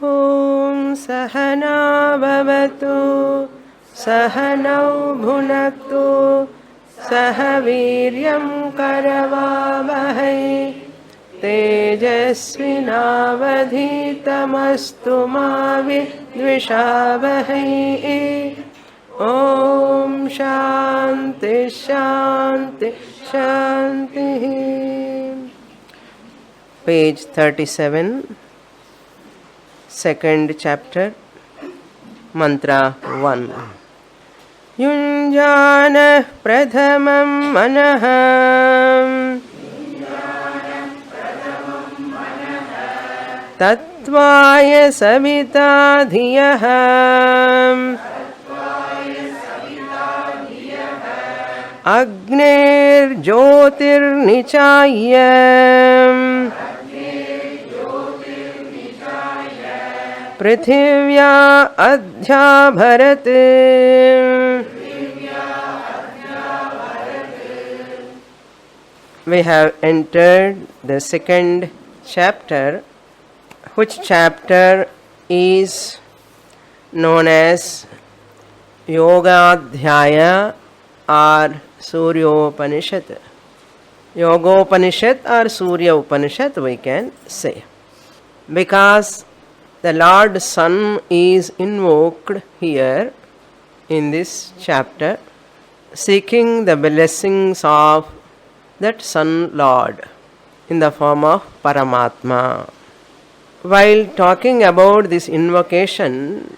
Om Sahana Bhavatu Sahanau Bhunaktu Sahaviryam Karavavahai Tejasvinavadhitamastu ma vidvishavahai. Om Shanti Shanti Shanti. Page 37, second chapter, mantra 1. Yunjana pradhamam manaham tattvaya savita dhiyaham Agner Jyotir Nichayam Prithivya Adhya Bharat. We have entered the second chapter, which chapter is known as Yogadhyaya or Suryopanishad. Yogopanishad or Surya Upanishad we can say. Because the Lord Sun is invoked here in this chapter, seeking the blessings of that Sun Lord in the form of Paramatma. While talking about this invocation,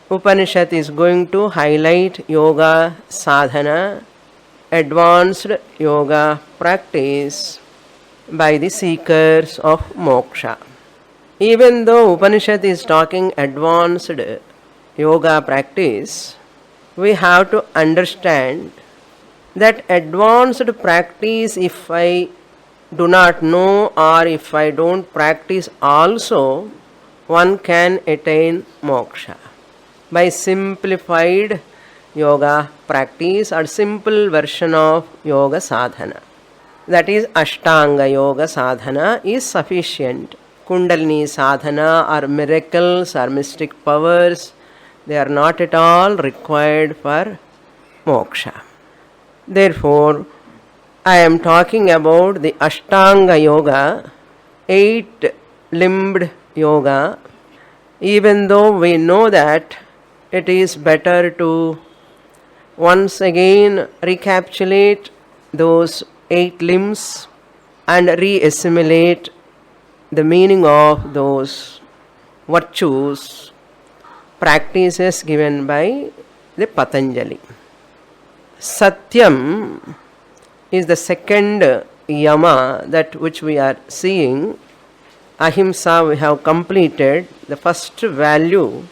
Upanishad is going to highlight yoga sadhana, advanced yoga practice by the seekers of moksha. Even though Upanishad is talking advanced yoga practice, we have to understand that advanced practice, if I do not know or if I don't practice also, one can attain moksha by simplified yoga practice or simple version of yoga sadhana. That is Ashtanga yoga sadhana is sufficient. Kundalini sadhana or miracles or mystic powers, they are not at all required for moksha. Therefore, I am talking about the Ashtanga yoga, 8-limbed yoga. Even though we know that it is better to once again recapitulate those 8 limbs and re-assimilate the meaning of those virtues, practices given by the Patanjali. Satyam is the second yama, that which we are seeing. Ahimsa we have completed. The first value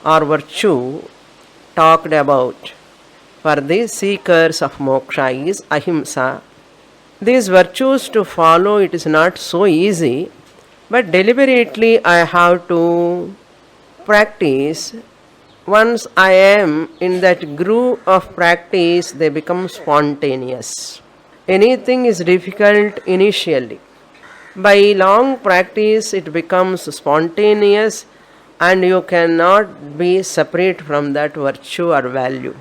or virtue talked about for the seekers of moksha is ahimsa. These virtues to follow, it is not so easy, but deliberately I have to practice. Once I am in that groove of practice, they become spontaneous. Anything is difficult initially. By long practice, it becomes spontaneous and you cannot be separate from that virtue or value.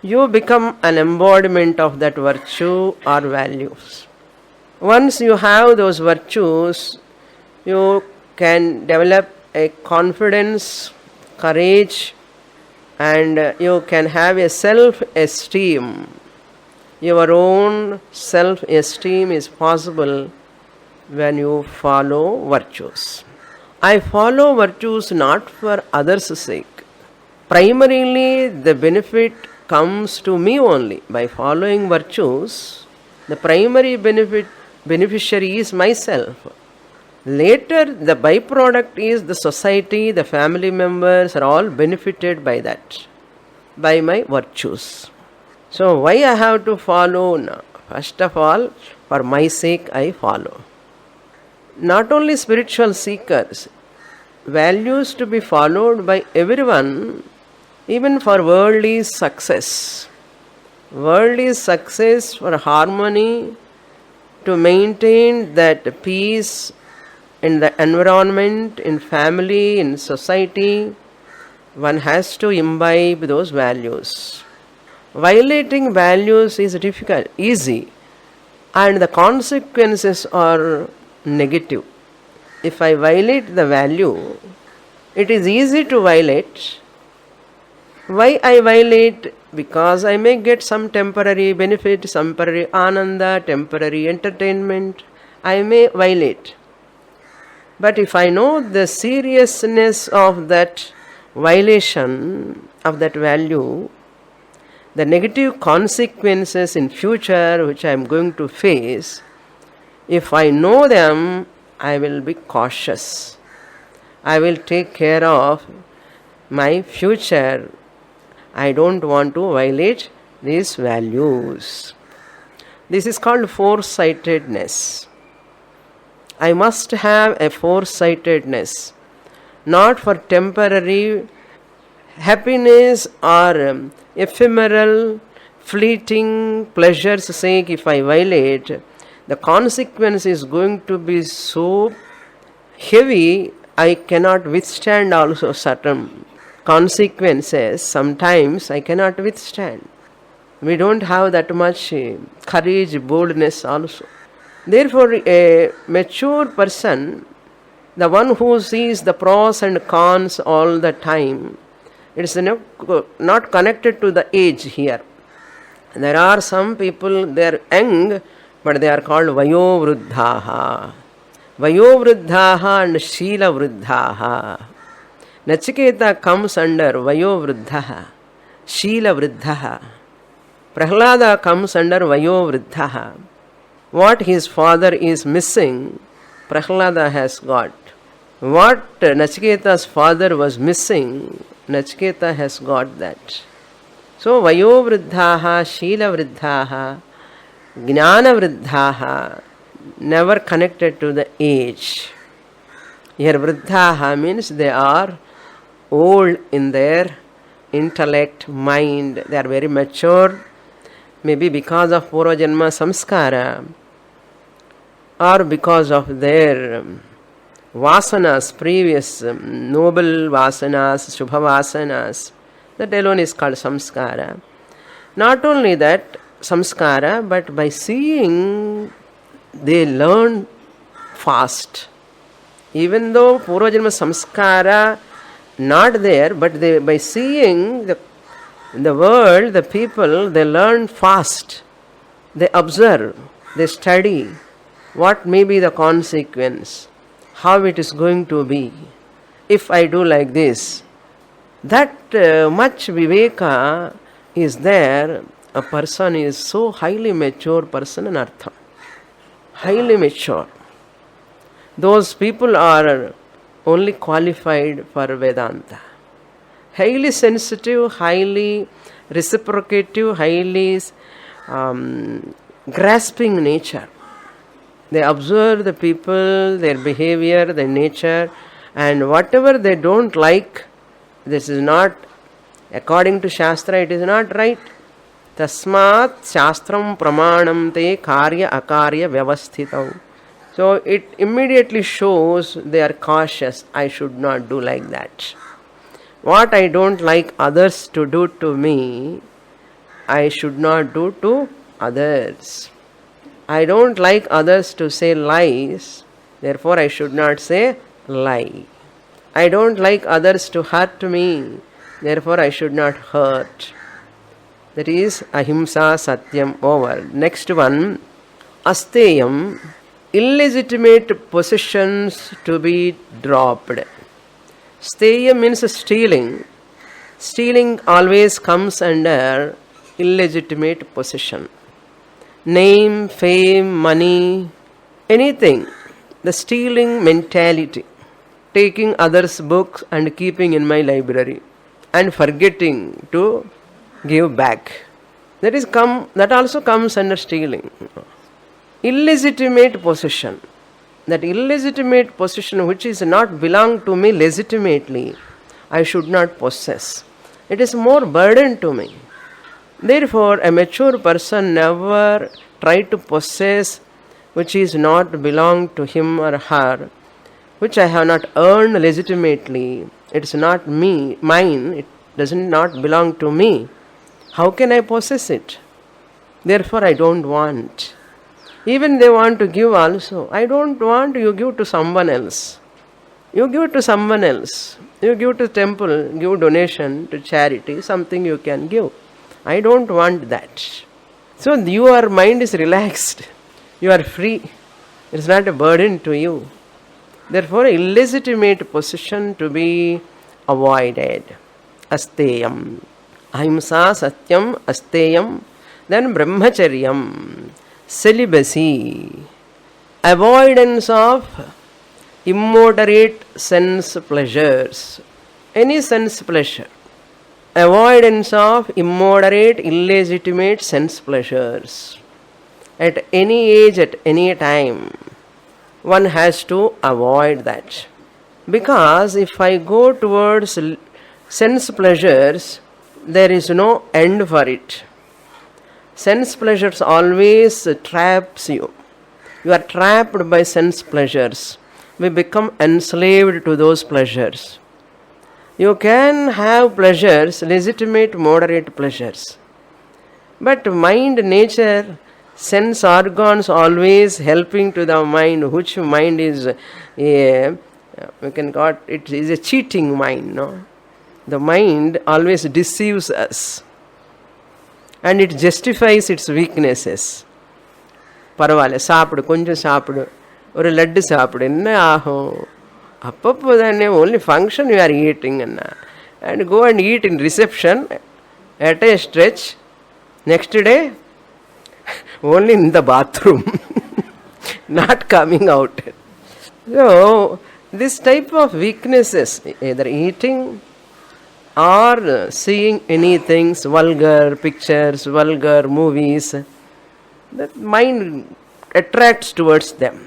You become an embodiment of that virtue or values. Once you have those virtues, you can develop a confidence, courage, and you can have a self-esteem. Your own self-esteem is possible when you follow virtues. I follow virtues not for others' sake. Primarily, the benefit comes to me only. By following virtues, the primary beneficiary is myself. Later, the byproduct is the society, the family members are all benefited by that, by my virtues. So, why I have to follow? No. First of all, for my sake I follow. Not only spiritual seekers, values to be followed by everyone, even for worldly success. Worldly success for harmony, to maintain that peace in the environment, in family, in society, one has to imbibe those values. Violating values is difficult, easy, and the consequences are negative. If I violate the value, it is easy to violate. Why I violate? Because I may get some temporary benefit, some temporary ananda, temporary entertainment. I may violate. But if I know the seriousness of that violation of that value, the negative consequences in future which I am going to face, if I know them, I will be cautious. I will take care of my future. I don't want to violate these values. This is called foresightedness. I must have a foresightedness, not for temporary happiness or ephemeral, fleeting pleasure's sake. If I violate, the consequence is going to be so heavy, I cannot withstand also certain consequences. Sometimes I cannot withstand. We don't have that much courage, boldness also. Therefore, a mature person, the one who sees the pros and cons all the time, it is not connected to the age here. There are some people, they are young, but they are called Vayovruddhaha. Vayovruddhaha and Shila Vruddhaha. Nachiketa comes under Vayovruddhaha, Shila Vruddhaha. Prahlada comes under Vayovruddhaha. What his father is missing, Prahlada has got. What Nachiketa's father was missing, Nachiketa has got that. So Vayovruddhaha, Shila Vruddhaha, Jnana Vruddhaha, never connected to the age. Here Vruddhaha means they are old in their intellect, mind, they are very mature, maybe because of Purva Janma Samskara or because of their vasanas, previous noble vasanas, shubha vasanas. That alone is called samskara. Not only that samskara, but by seeing they learn fast. Even though Purvajanma samskara not there, but they, by seeing the world, the people, they learn fast. They observe, they study what may be the consequence, how it is going to be. If I do like this, that much viveka is there, a person is so highly mature person in artha. Highly mature. Those people are only qualified for Vedanta. Highly sensitive, highly reciprocative, highly grasping nature. They observe the people, their behavior, their nature, and whatever they don't like, this is not, according to Shastra, it is not right. Tasmat Shastram Pramanam Te Karya Akarya Vyavasthitau. So it immediately shows they are cautious. I should not do like that. What I don't like others to do to me, I should not do to others. I don't like others to say lies, therefore I should not say lie. I don't like others to hurt me, therefore I should not hurt. That is ahimsa satyam over. Next one, asteyam, illegitimate possessions to be dropped. Steya means stealing. Stealing always comes under illegitimate possession. Name, fame, money, anything. The stealing mentality. Taking others' books and keeping in my library and forgetting to give back. That also comes under stealing. Illegitimate possession. That illegitimate possession which is not belong to me legitimately, I should not possess. It is more burden to me. Therefore, a mature person never try to possess which is not belong to him or her. which I have not earned legitimately. It's not mine. It does not belong to me. How can I possess it? Therefore, I don't want. Even they want to give also. I don't want, you give to someone else. You give to someone else. You give to temple, give donation to charity, something you can give. I don't want that. So your mind is relaxed. You are free. It is not a burden to you. Therefore, illegitimate possession to be avoided. Asteyam. Ahimsa, satyam, asteyam. Then brahmacharyam. Celibacy. Avoidance of immoderate sense pleasures. Any sense pleasure. Avoidance of immoderate, illegitimate sense pleasures. At any age, at any time, one has to avoid that. Because if I go towards sense pleasures, there is no end for it. Sense pleasures always traps you. You are trapped by sense pleasures. We become enslaved to those pleasures. You can have pleasures, legitimate, moderate pleasures. But mind, nature, sense organs always helping to the mind, which mind is we can call it is a cheating mind, no? The mind always deceives us. And it justifies its weaknesses. பரவாயில்ல சாப்பிடு, கொஞ்சம் சாப்பிடு, ஒரு லட்டு சாப்பிடு, என்ன ஆகும்? அப்பப்போ தானே, only function you are eating. And go and eat in reception at a stretch. Next day, only in the bathroom, not coming out. So, this type of weaknesses, either eating or seeing anything, vulgar pictures, vulgar movies, that mind attracts towards them.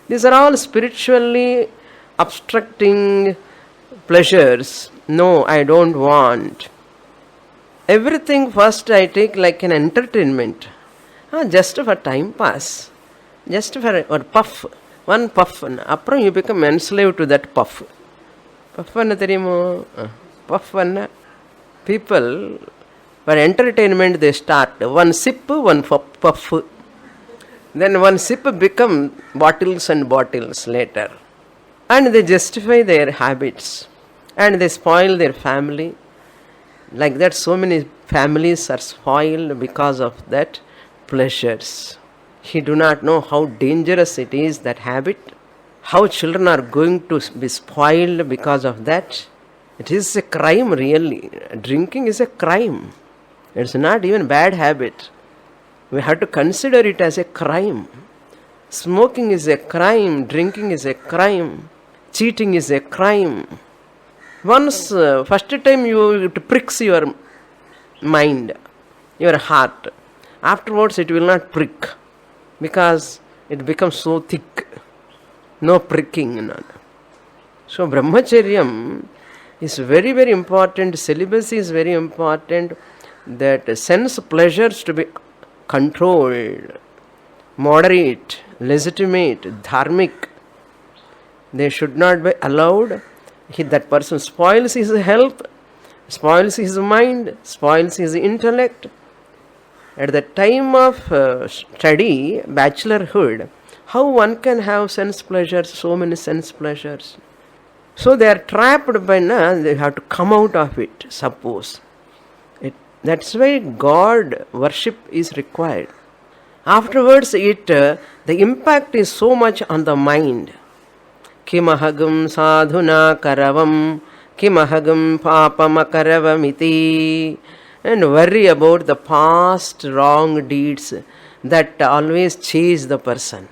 These are all spiritually obstructing pleasures. No, I don't want. Everything first I take like an entertainment. Just for time pass. Just for or puff. One puff. Apram you become enslaved to that puff. Puff anna theriyumo? Puff anna. People, for entertainment they start. One sip, one puff. Then one sip become bottles and bottles later. And they justify their habits. And they spoil their family. Like that, so many families are spoiled because of that pleasures. He do not know how dangerous it is, that habit. How children are going to be spoiled because of that. It is a crime, really. Drinking is a crime. It's not even bad habit. We have to consider it as a crime. Smoking is a crime. Drinking is a crime. Cheating is a crime. Once, first time it pricks your mind, your heart. Afterwards it will not prick, because it becomes so thick. No pricking. So brahmacharyam is very, very important. Celibacy is very important. That sense pleasures to be controlled, moderate, legitimate, dharmic. They should not be allowed. That person spoils his health, spoils his mind, spoils his intellect. At the time of study, bachelorhood, how one can have sense pleasures, so many sense pleasures. So they are trapped by now, they have to come out of it, suppose. That's why God worship is required. Afterwards, the impact is so much on the mind. Kimahagam sadhuna karavam, kimahagam papamakaravamiti. And worry about the past wrong deeds that always chase the person.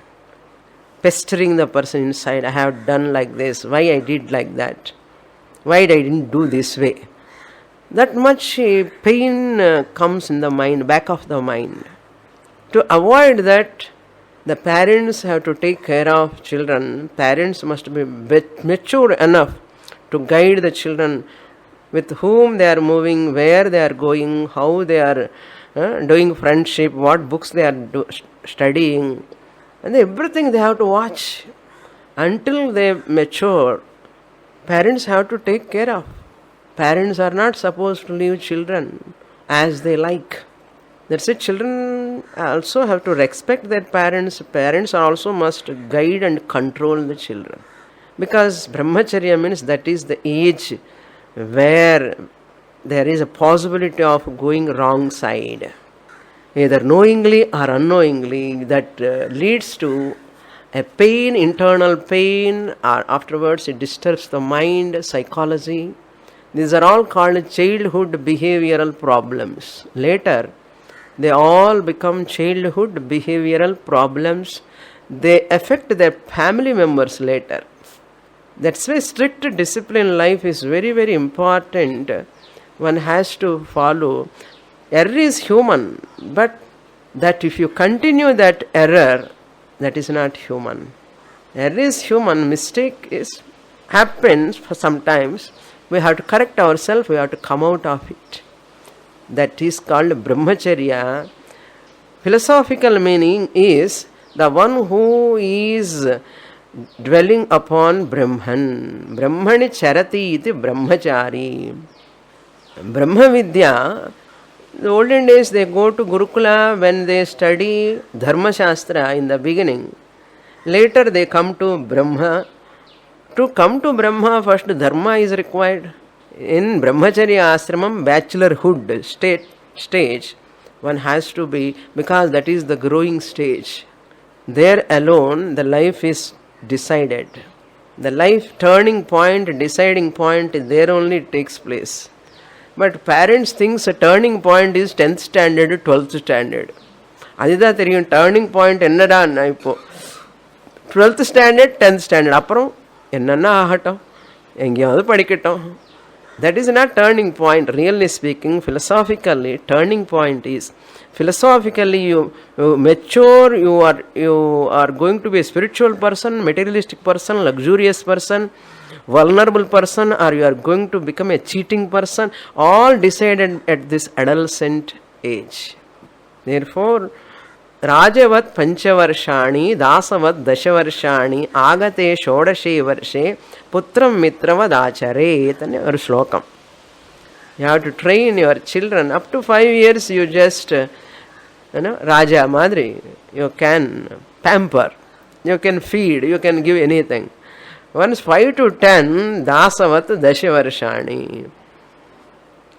Pestering the person inside. I have done like this. Why I did like that? Why I didn't do this way? That much pain comes in the mind, back of the mind. To avoid that, the parents have to take care of children. Parents must be mature enough to guide the children with whom they are moving, where they are going, how they are doing friendship, what books they are studying. And everything they have to watch. Until they mature, parents have to take care of. Parents are not supposed to leave children as they like. That's it. Children also have to respect their parents. Parents also must guide and control the children. Because brahmacharya means that is the age where there is a possibility of going wrong side. Either knowingly or unknowingly, that leads to a pain, internal pain, or afterwards it disturbs the mind, psychology. These are all called childhood behavioral problems. Later, they all become childhood behavioral problems. They affect their family members later. That's why strict discipline life is very, very important. One has to follow. Error is human, but that if you continue that error, that is not human. Error is human, mistake is happens for sometimes. We have to correct ourselves, we have to come out of it. That is called brahmacharya. Philosophical meaning is the one who is dwelling upon Brahman. Brahmani charati iti brahmachari. Brahma Vidya, the olden days they go to Gurukula when they study Dharma Shastra in the beginning. Later they come to Brahma. To come to Brahma, first Dharma is required. In Brahmacharya Ashramam, bachelorhood stage, one has to be, because that is the growing stage. There alone, the life is decided. The life turning point, deciding point, there only takes place. But parents think a turning point is 10th standard, 12th standard. அதுதான் தெரியும் turning point என்னடா இப்போ 12th standard 10th standard அப்புறம் என்னென்ன ஆகட்டும் எங்கேயாவது படிக்கட்டும். That is not turning point. Really speaking, philosophically, turning point is philosophically you mature, you are going to be a spiritual person, materialistic person, luxurious person, vulnerable person, or you are going to become a cheating person, all decided at this adolescent age. Therefore, Rajavat Panchavarshani, Dasavat Dashavarshani, Agate Shodashe Varshe, Putram Mitravad Acharet, and your slokam. You have to train your children. Up to 5 years, you just, Raja Madri, you can pamper, you can feed, you can give anything. Once 5 to 10, Dasavat Dashavarshani. You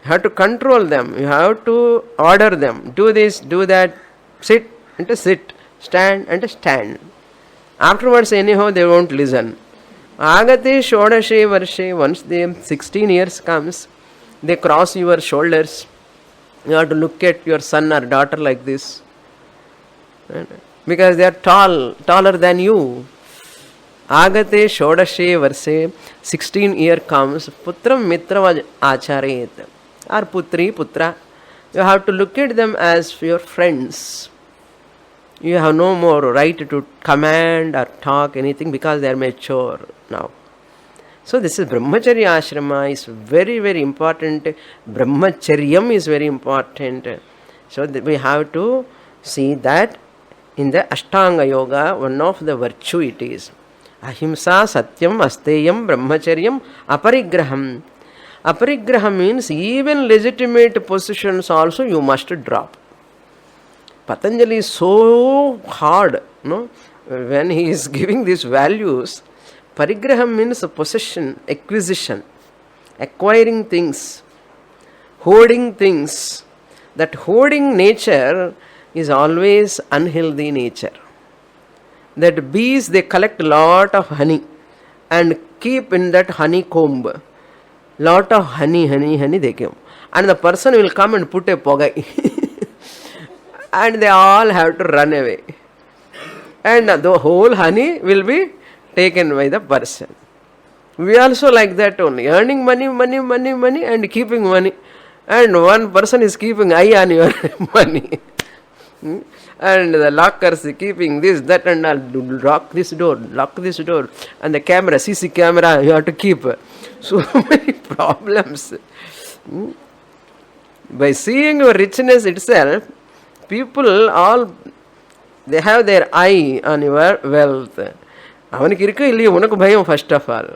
have to control them, you have to order them. Do this, do that, sit and to sit, stand and to stand. Afterwards, anyhow, they won't listen. Agate Shodashe Varshe, once they 16 years comes, they cross your shoulders. You have to look at your son or daughter like this. Because they are taller than you. Agate Shodashe Varshe, 16 year comes, Putram Mitra Acharet, or Putri, Putra. You have to look at them as your friends. You have no more right to command or talk anything because they are mature now. So this is Brahmacharya Ashrama is very, very important. Brahmacharyam is very important. So we have to see that in the Ashtanga Yoga, one of the virtue it is. Ahimsa, Satyam, Asteyam, Brahmacharyam, Aparigraham. Aparigraha means even legitimate positions also you must drop. Patanjali is so hard, when he is giving these values. Parigraham means possession, acquisition, acquiring things, hoarding things. That hoarding nature is always unhealthy nature. That bees, they collect a lot of honey and keep in that honeycomb. Lot of honey they give. And the person will come and put a pogai. And they all have to run away. And the whole honey will be taken by the person. We also like that only. Earning money and keeping money. And one person is keeping eye on your money. And the lockers keeping this, that and all. Lock this door. And the camera, CC camera, you have to keep. So many problems. By seeing your richness itself, people all, they have their eye on your wealth. அவனுக்கு இருக்கு இல்லையோ உனக்கு பயம் first of all.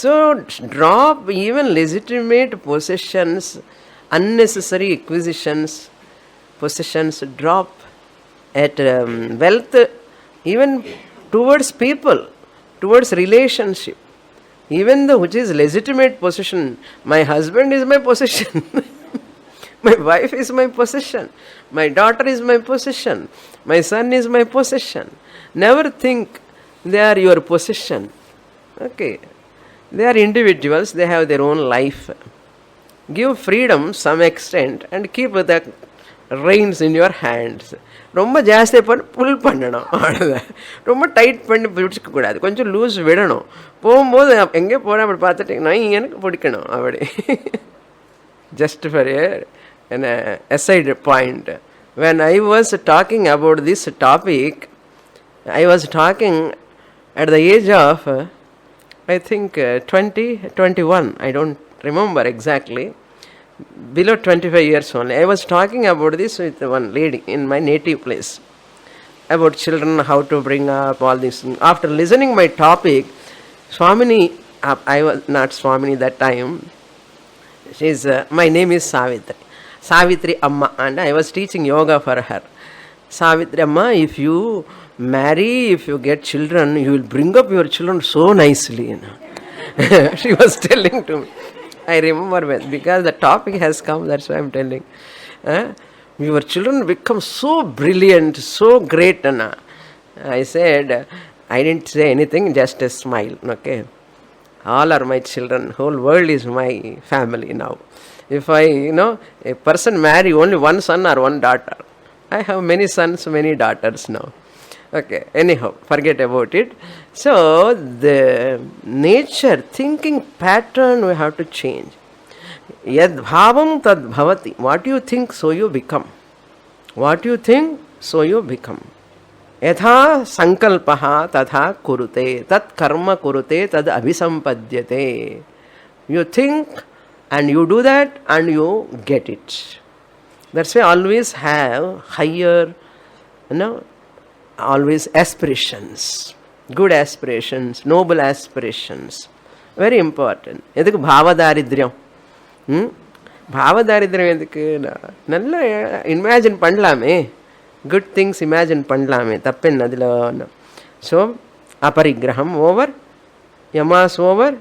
So drop even legitimate possessions, unnecessary acquisitions, possessions, drop at wealth, even towards people, towards relationship. Even though which is legitimate possession, my husband is my possession, my wife is my possession, my daughter is my possession, my son is my possession. Never think they are your possession. Okay, they are individuals, they have their own life. Give freedom some extent and keep the reins in your hands. ரொம்ப ஜாஸ்தி புல் பண்ணணும், அவ்வளோதான். ரொம்ப tight பண்ணி பிடிச்சிக்கக்கூடாது, கொஞ்சம் loose விடணும். போகும்போது எங்கே போனால் அப்படி பார்த்துட்டிங்கன்னா எனக்கு பிடிக்கணும் அப்படி. Just for an aside point, when I was talking about this topic, I was talking at the age of I think 20, 21, I don't remember exactly, below 25 years only. I was talking about this with one lady in my native place, about children, how to bring up, all this. After listening my topic, Swamini, I was not Swamini that time, she's my name is Savitri Amma, and I was teaching yoga for her. Savitri Amma, if you marry, if you get children, you will bring up your children so nicely, you know. She was telling to me. I remember well, because the topic has come, that's why I'm telling. Your children become so brilliant, so great. I said, I didn't say anything, just a smile. Okay, all are my children, whole world is my family now. If I, a person marry only one son or one daughter, I have many sons, many daughters now. Okay, anyhow, forget about it. So the nature, thinking pattern we have to change. Yad bhavam tad bhavati. What you think, so you become. What you think, so you become. Yatha sankalpaha tatha kurute. Tat karma kurute tad abhisampadyate. You think and you do that and you get it. That's why always have higher, always aspirations, good aspirations, noble aspirations. Very important. எதுக்கு பாவதாரித்யம்? பாவதாரித்யம் எதுக்கு? நல்ல imagine பண்ணலாமே, good things imagine பண்ணலாமே, தப்பென்ன அதில்? So அபரிகிரகம் over, யமாஸ் over,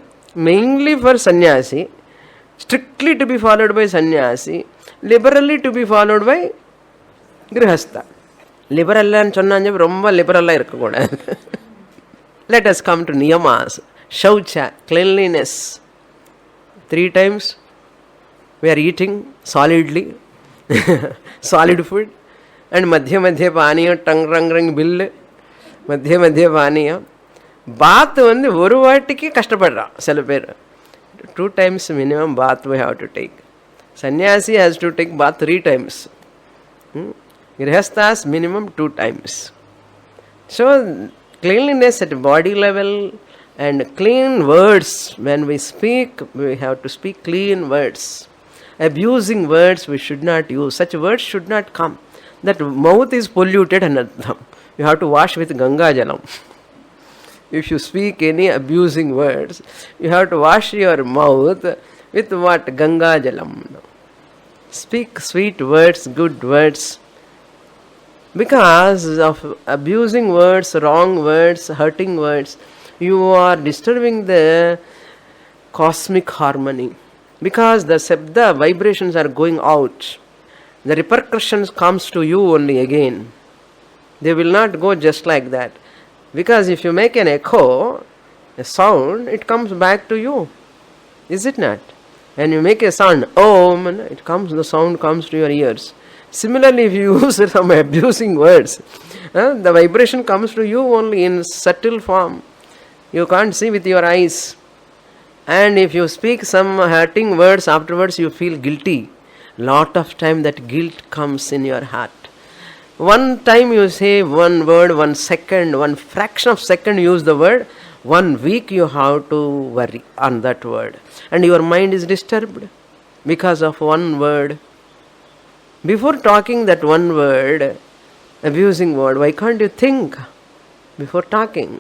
mainly for sannyasi, strictly to be followed by sannyasi, liberally to be followed by grihastha. லிபரல்லான்னு சொன்னாங்க, ரொம்ப லிபரல்லாக இருக்கக்கூடாது. Let us come to niyamas. Shaucha, cleanliness. 3 times we are eating solidly, solid food. And madhya madhya paniya, tang rang rang bill, madhya madhya paniya. பாத் ஒரு வாட்டிக்கு கஷ்டப்படுறான் சில பேர். 2 times minimum bath we have to take. Sannyasi has to take bath 3 times. Grihasthas minimum 2 times. So cleanliness at body level and clean words. When we speak, we have to speak clean words. Abusing words we should not use. Such words should not come. That mouth is polluted anardham. You have to wash with Ganga Jalam. If you speak any abusing words, you have to wash your mouth with what? Ganga Jalam. Speak sweet words, good words. Because of abusing words, wrong words, hurting words, you are disturbing the cosmic harmony. Because the Sabda vibrations are going out, the repercussions comes to you only again. They will not go just like that. Because if you make an echo, a sound, it comes back to you. Is it not? When you make a sound, Om, the sound comes to your ears. Similarly, if you use some abusing words, the vibration comes to you only in subtle form. You can't see with your eyes. And if you speak some hurting words, afterwards you feel guilty. Lot of time that guilt comes in your heart. One time you say one word, 1 second, 1 fraction of second use the word, 1 week you have to worry on that word. And your mind is disturbed because of 1 word. Before talking that 1 word, abusing word, why can't you think? before talking.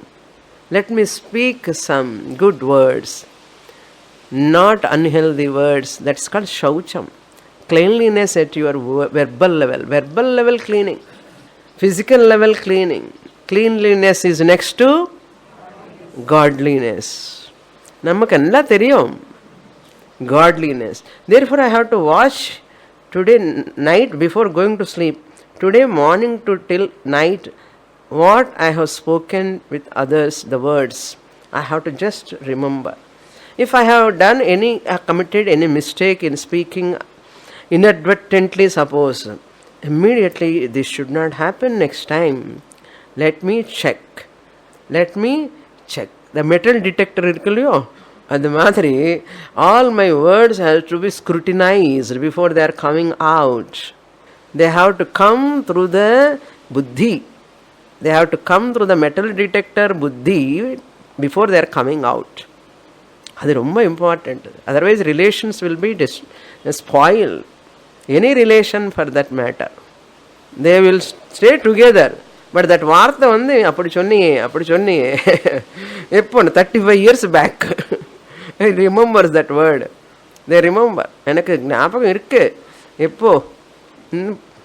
Let me speak some good words, not unhealthy words. That's called shaucham. Cleanliness at your verbal level. Verbal level cleaning. Physical level cleaning. Cleanliness is next to godliness. Namakalla theriyum. Godliness. Therefore, I have to watch today night before going to sleep. Today morning to till night, what I have spoken with others, the words, I have to just remember. If I have done committed any mistake in speaking inadvertently, suppose, immediately this should not happen next time. Let me check. The metal detector irukku and the madri, all my words have to be scrutinized before they are coming out. They have to come through the buddhi. They have to come through the metal detector buddhi before they are coming out. That is very important. Otherwise, relations will be spoiled. Any relation for that matter. They will stay together. But that வார்த்தை வந்து அப்படி சொன்னியே எப்போ 35 years back. I remember that word. They remember. எனக்கு ஞாபகம் இருக்கு. எப்போ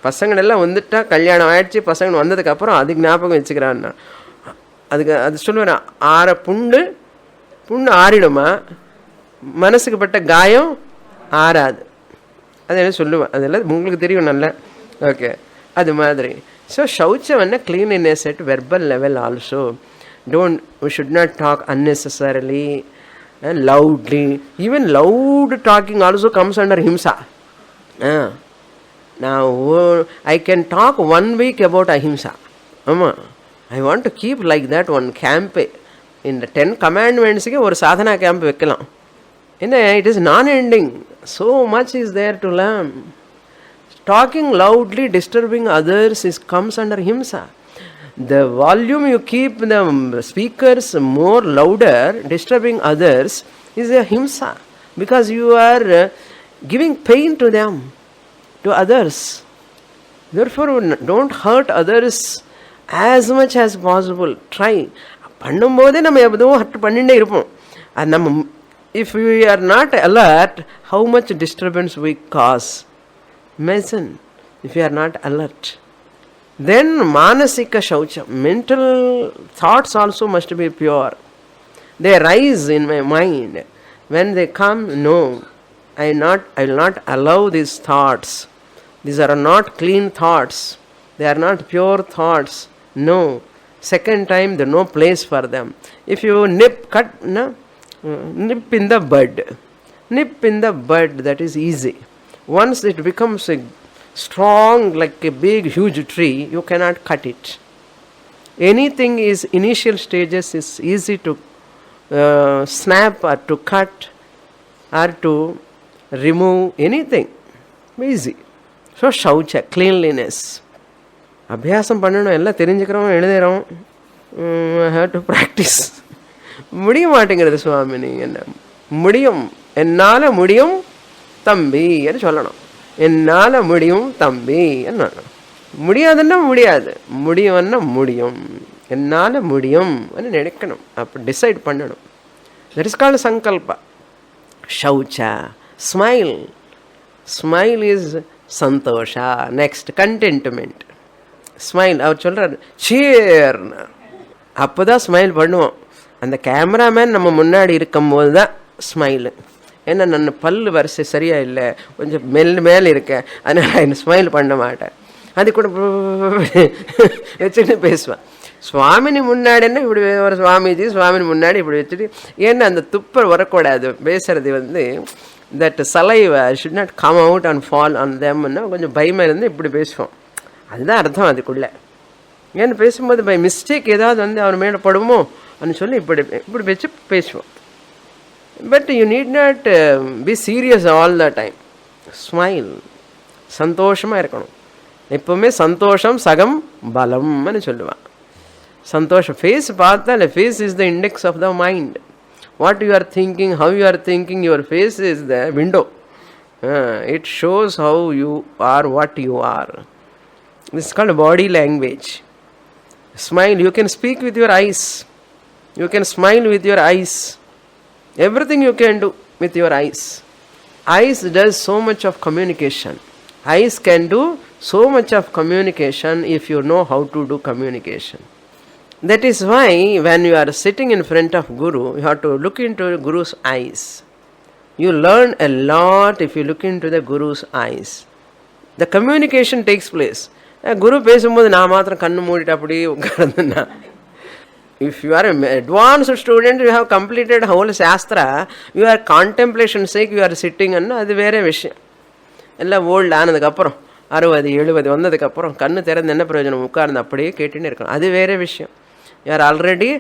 பசங்க எல்லாம் வந்துட்டா கல்யாணம் ஆயிடுச்சு, பசங்க வந்ததுக்கு அப்புறம் அதுக்கு ஞாபகம் வச்சுக்கிறான்னா அது சொல்லுவேன். புண்ணு ஆறிடுமா, மனசுக்கு பட்ட காயம் ஆறாது. அது என்ன சொல்லுவேன், அதெல்லாம் உங்களுக்கு தெரியும் நல்லா. ஓகே, அது மாதிரி. ஸோ ஷௌச்சம் என்ன cleanliness at verbal level also. We should not talk unnecessarily and loudly. Even loud talking also comes under himsa. Now I can talk 1 week about ahimsa. I want to keep like that one camp. In the 10 commandments ஒரு Sadhana camp வைக்கலாம். It is non-ending. So much is there to learn. Talking loudly, disturbing others comes under himsa. The volume you keep the speakers more louder, disturbing others, is a himsa. Because you are giving pain to them, to others. Therefore, don't hurt others as much as possible. Try. பண்ணும்போதே நம்ம எதுவும் hurt பண்ணிட்டே இருப்போம். அது நம்ம if we are not alert, how much disturbance we cause. Imagine if you are not alert. Then manasika shaucham, mental thoughts also must be pure. They rise in my mind. When they come, no, I will not allow these thoughts. These are not clean thoughts. They are not pure thoughts. No. Second time, there is no place for them. If you nip in the bud. Nip in the bud, that is easy. Once it becomes strong like a big huge tree, you cannot cut it. Anything is initial stages is easy to snap or to cut or to remove anything. Easy. So shaucha, cleanliness. அபியாசம் பண்ணணும், எல்லாம் தெரிஞ்சுக்கிறோம், எழுதுகிறோம். I have to practice. முடிய மாட்டேங்கிறது சுவாமினி. என்ன முடியும், என்னால் முடியும் தம்பி என்று சொல்லணும். என்னால் முடியும் தம்பி என்ன, முடியாதுன்னா முடியாது, முடியும்னா முடியும், என்னால் முடியும் நினைக்கணும். அப்போ டிசைட் பண்ணணும். That is called sankalpa. Shaucha, smile. Smile is santosha. Next contentment. Smile. அவர் சொல்கிறார் சியர்னு. அப்போ தான் ஸ்மைல் பண்ணுவோம். அந்த கேமராமேன் நம்ம முன்னாடி இருக்கும்போது தான் ஸ்மைலு. ஏன்னா நான் பல்லு வரிசை சரியா இல்லை, கொஞ்சம் மேலே இருக்கேன், அதனால் நான் ஸ்மைல் பண்ண மாட்டேன். அது கூட வச்சுட்டு பேசுவேன். சுவாமினி முன்னாடின்னா இப்படி ஒரு சுவாமினி முன்னாடி இப்படி வச்சுட்டு, ஏன்னா அந்த துப்பர் வரக்கூடாது. பேசுறது that saliva should not come out and fall on தெம்னா கொஞ்சம் பயமாக இருந்து இப்படி பேசுவோம். அதுதான் அர்த்தம் அதுக்குள்ளே. ஏன்னு பேசும்போது பை மிஸ்டேக் ஏதாவது அவர் மேலே படுமோ அப்படின்னு சொல்லி இப்படி வச்சு பேசுவோம். But you need not be serious all the time. Smile. சந்தோஷமாக இருக்கணும். எப்போவுமே சந்தோஷம் சகம் பலம்னு சொல்லுவான். சந்தோஷம் ஃபேஸ் பார்த்தால், face is the index of the mind. What you are thinking, how you are thinking, your face is the window. It shows how you are, what you are. This is called body language. Smile, you can speak with your eyes. You can smile with your eyes. Everything you can do with your eyes. Eyes does so much of communication. Eyes can do so much of communication if you know how to do communication. That is why when you are sitting in front of Guru, you have to look into Guru's eyes. You learn a lot if you look into the Guru's eyes. The communication takes place. Guru பேசும்போது நான் மாத்திரம் கண்ணு மூடிட்டு அப்படியே உட்கார்ந்தேன்னா, if you are an advanced student, you have completed whole Shastra, you are contemplation sake, you are sitting and அது வேற விஷயம். எல்லாம் ஓல்டு ஆனதுக்கப்புறம் 60-70 வந்ததுக்கப்புறம் கண்ணு திறந்து என்ன பிரயோஜனம், உட்கார்ந்து அப்படியே கேட்டுன்னு இருக்கணும், அது வேற விஷயம். You are already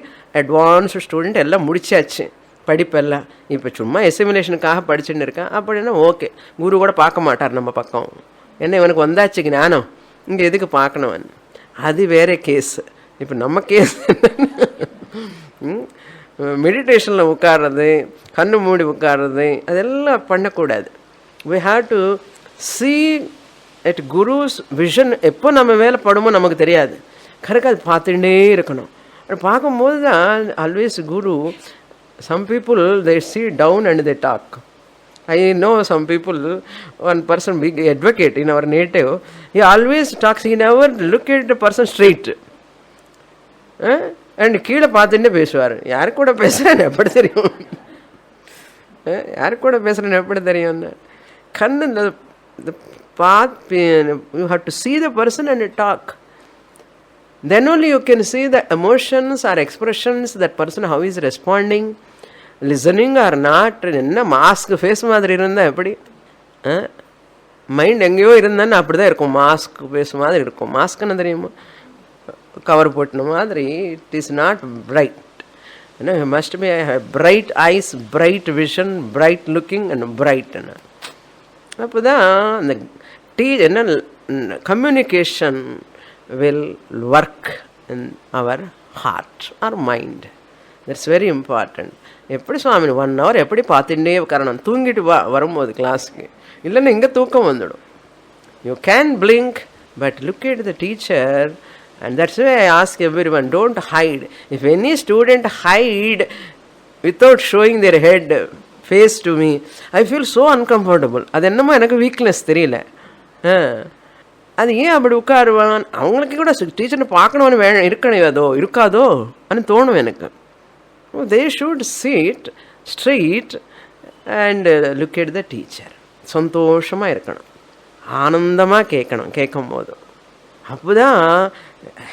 advanced student, எல்லாம் முடிச்சாச்சு படிப்பெல்லாம், இப்போ சும்மா எசிமுலேஷனுக்காக படிச்சுன்னு இருக்கேன் அப்படின்னா ஓகே. குரு கூட பார்க்க மாட்டார் நம்ம பக்கம், என்ன இவனுக்கு வந்தாச்சு ஞானம், இங்கே எதுக்கு பார்க்கணும், அது வேற கேஸ். இப்போ நம்ம கேஸ் மெடிடேஷனில் உட்கார்றது, கண்ணு மூடி உட்கார்றது, அதெல்லாம் பண்ணக்கூடாது. we have to see at Guru's vision. எப்போ நம்ம வேலை படுமோ நமக்கு தெரியாது, கரெக்டாக அது பார்த்துட்டே இருக்கணும். அது பார்க்கும்போது தான் always Guru, some people they see down and they talk. I know some people, one person, big advocate in our native, he always talks, he never look at the person straight. And கீழே பார்த்துட்டே பேசுவார். யாரு கூட பேசுகிறேன்னு எப்படி தெரியும், யாரு கூட பேசுகிறேன்னு எப்படி தெரியும்னு கண்ணு பார்த்து, you have to see the person and talk. Then only you can see the emotions or expressions, that person how is responding, listening or not. என்ன மாஸ்க் ஃபேஸ் மாதிரி இருந்தால் எப்படி, மைண்ட் எங்கேயோ இருந்தான்னு அப்படி தான் இருக்கும், மாஸ்க் ஃபேஸ் மாதிரி இருக்கும். மாஸ்க்குன்னு தெரியுமா, கவர் போட்டின மாதிரி. It is not bright. Must be bright eyes, bright vision, bright looking and bright. அப்போ தான் அந்த என்ன communication will work in our heart or mind. That's very important. எப்படி சுவாமி 1 hour எப்படி பார்த்துட்டே உட்காரணும், தூங்கிட்டு வரும்போது கிளாஸுக்கு, இல்லைன்னா இங்கே தூக்கம் வந்துடும். You can blink, but look at the teacher. And that's why I ask everyone, don't hide. If any student hide without showing their head, face to me, I feel so uncomfortable. அது என்னமோ எனக்கு weakness தெரியல. அது ஏன் அப்படி உட்காருவான், அவங்களுக்கு கூட டீச்சர்னு பார்க்கணும்னு இருக்கணும் இருக்காதோ అని தோணும் எனக்கு. They should sit straight and look at the teacher. சந்தோஷமாக இருக்கணும், ஆனந்தமாக கேட்கணும். கேட்கும் போது அப்போதான்